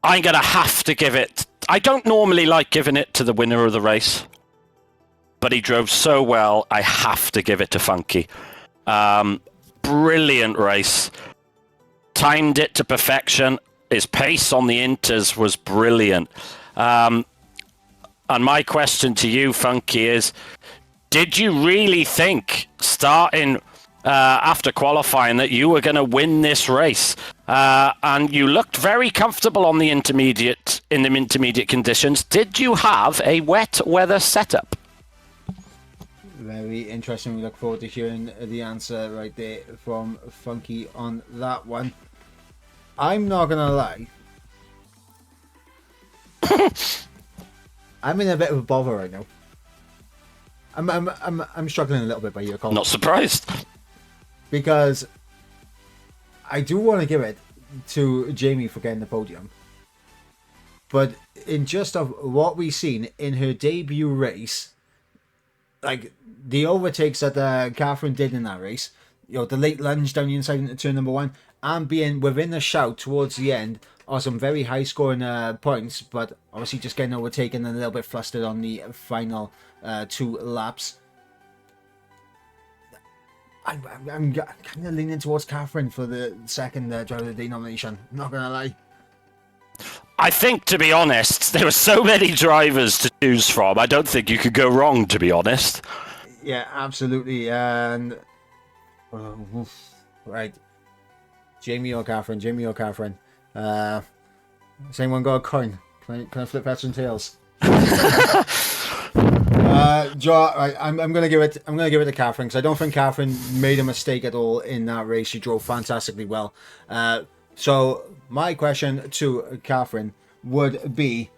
I'm going to have to give it... I don't normally like giving it to the winner of the race, but he drove so well, I have to give it to Funky. Brilliant race. Timed it to perfection. His pace on the inters was brilliant. And my question to you, Funky, is... did you really think, starting after qualifying, that you were going to win this race? And you looked very comfortable on the intermediate conditions. Did you have a wet weather setup? Very interesting. We look forward to hearing the answer right there from Funky on that one. I'm not going to lie. I'm in a bit of a bother right now. I'm struggling a little bit by your call. Not surprised. Because I do want to give it to Jamie for getting the podium. But in just of what we've seen in her debut race, like the overtakes that Catherine did in that race, you know, the late lunge down the inside into turn number 1, and being within a shout towards the end are some very high scoring points, but obviously just getting overtaken and a little bit flustered on the final 2 laps. I'm kind of leaning towards Catherine for the second driver of the day nomination. Not gonna lie. I think, to be honest, there were so many drivers to choose from. I don't think you could go wrong, to be honest. Yeah, absolutely. And right, Jamie or Catherine? Jamie or Catherine? Has anyone got a coin? Can I flip heads and tails? Joe, right, I'm gonna give it to Catherine, because I don't think Catherine made a mistake at all in that race. She drove fantastically well. So my question to Catherine would be: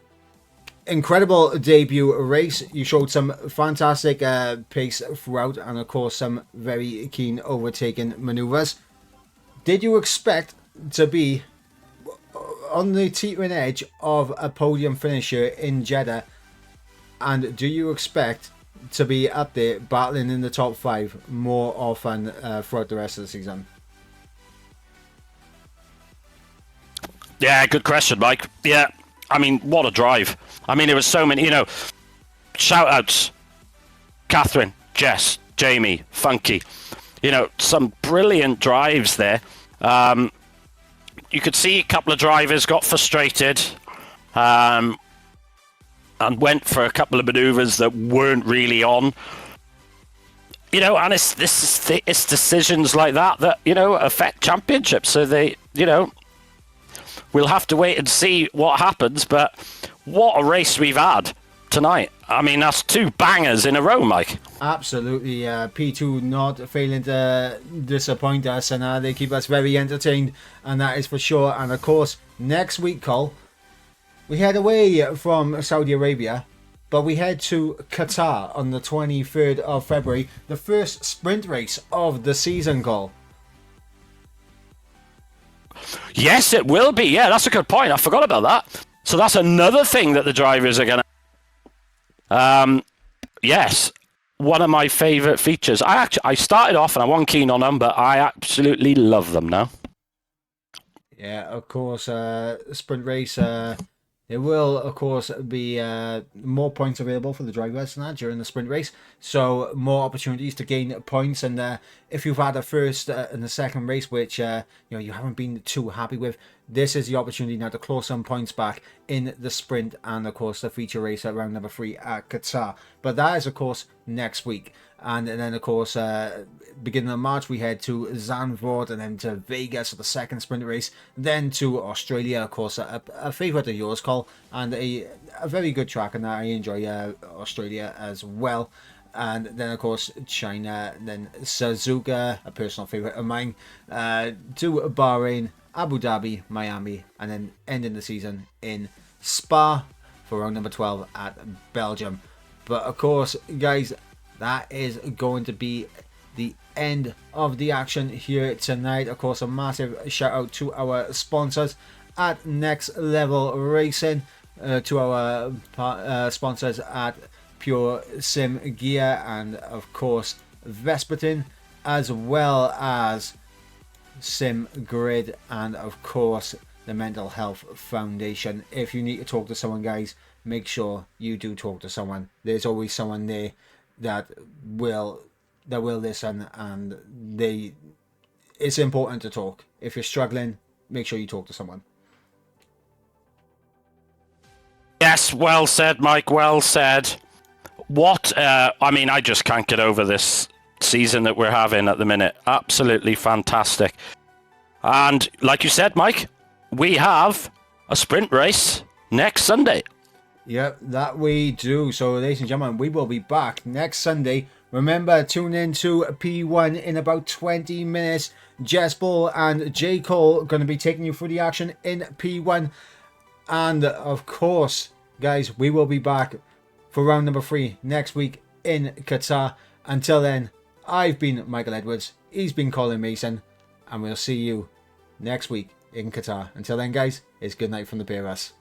incredible debut race. You showed some fantastic pace throughout, and of course some very keen overtaking maneuvers. Did you expect to be on the teetering edge of a podium finisher in Jeddah? And do you expect to be up there battling in the top 5 more often throughout the rest of the season? Yeah, good question, Mike. Yeah, I mean, what a drive. I mean, there was so many, shout outs. Catherine, Jess, Jamie, Funky. Some brilliant drives there. you could see a couple of drivers got frustrated, and went for a couple of manoeuvres that weren't really on. And it's decisions like that affect championships. So we'll have to wait and see what happens. But what a race we've had tonight. I mean, that's 2 bangers in a row, Mike. Absolutely. P2 not failing to disappoint us, and they keep us very entertained, and that is for sure. And of course, next week, Cole, we head away from Saudi Arabia, but we head to Qatar on the 23rd of February, the first sprint race of the season, Cole. Yes, it will be. Yeah, that's a good point. I forgot about that. So that's another thing that the drivers are going to... yes, one of my favourite features. I started off and I wasn't keen on them, but I absolutely love them now. Yeah, of course, sprint race... There will, of course, be more points available for the drivers during the sprint race. So more opportunities to gain points. And if you've had a first and a second race, which you haven't been too happy with, this is the opportunity now to claw some points back in the sprint and, of course, the feature race at round number 3 at Qatar. But that is, of course, next week. And then, of course, beginning of March, we head to Zandvoort and then to Vegas for the second sprint race. Then to Australia, of course, a favourite of yours, Cole, and a very good track, and I enjoy Australia as well. And then, of course, China, then Suzuka, a personal favourite of mine, to Bahrain, Abu Dhabi, Miami, and then ending the season in Spa for round number 12 at Belgium. But, of course, guys, that is going to be the end of the action here tonight. Of course, a massive shout out to our sponsors at Next Level Racing, to our sponsors at Pure Sim Gear, and of course Vespertin, as well as Sim Grid, and of course the Mental Health Foundation. If you need to talk to someone, guys, make sure you do talk to someone. There's always someone there that will listen, and it's important to talk. If you're struggling, make sure you talk to someone. Yes, well said, Mike, well said. I just can't get over this season that we're having at the minute. Absolutely fantastic. And like you said, Mike, we have a sprint race next Sunday. Yep, that we do. So, ladies and gentlemen, we will be back next Sunday. Remember, tune in to P1 in about 20 minutes. Jess Bull and J. Cole are going to be taking you through the action in P1. And, of course, guys, we will be back for round number 3 next week in Qatar. Until then, I've been Michael Edwards. He's been Colin Mason. And we'll see you next week in Qatar. Until then, guys, it's good night from the pair of us.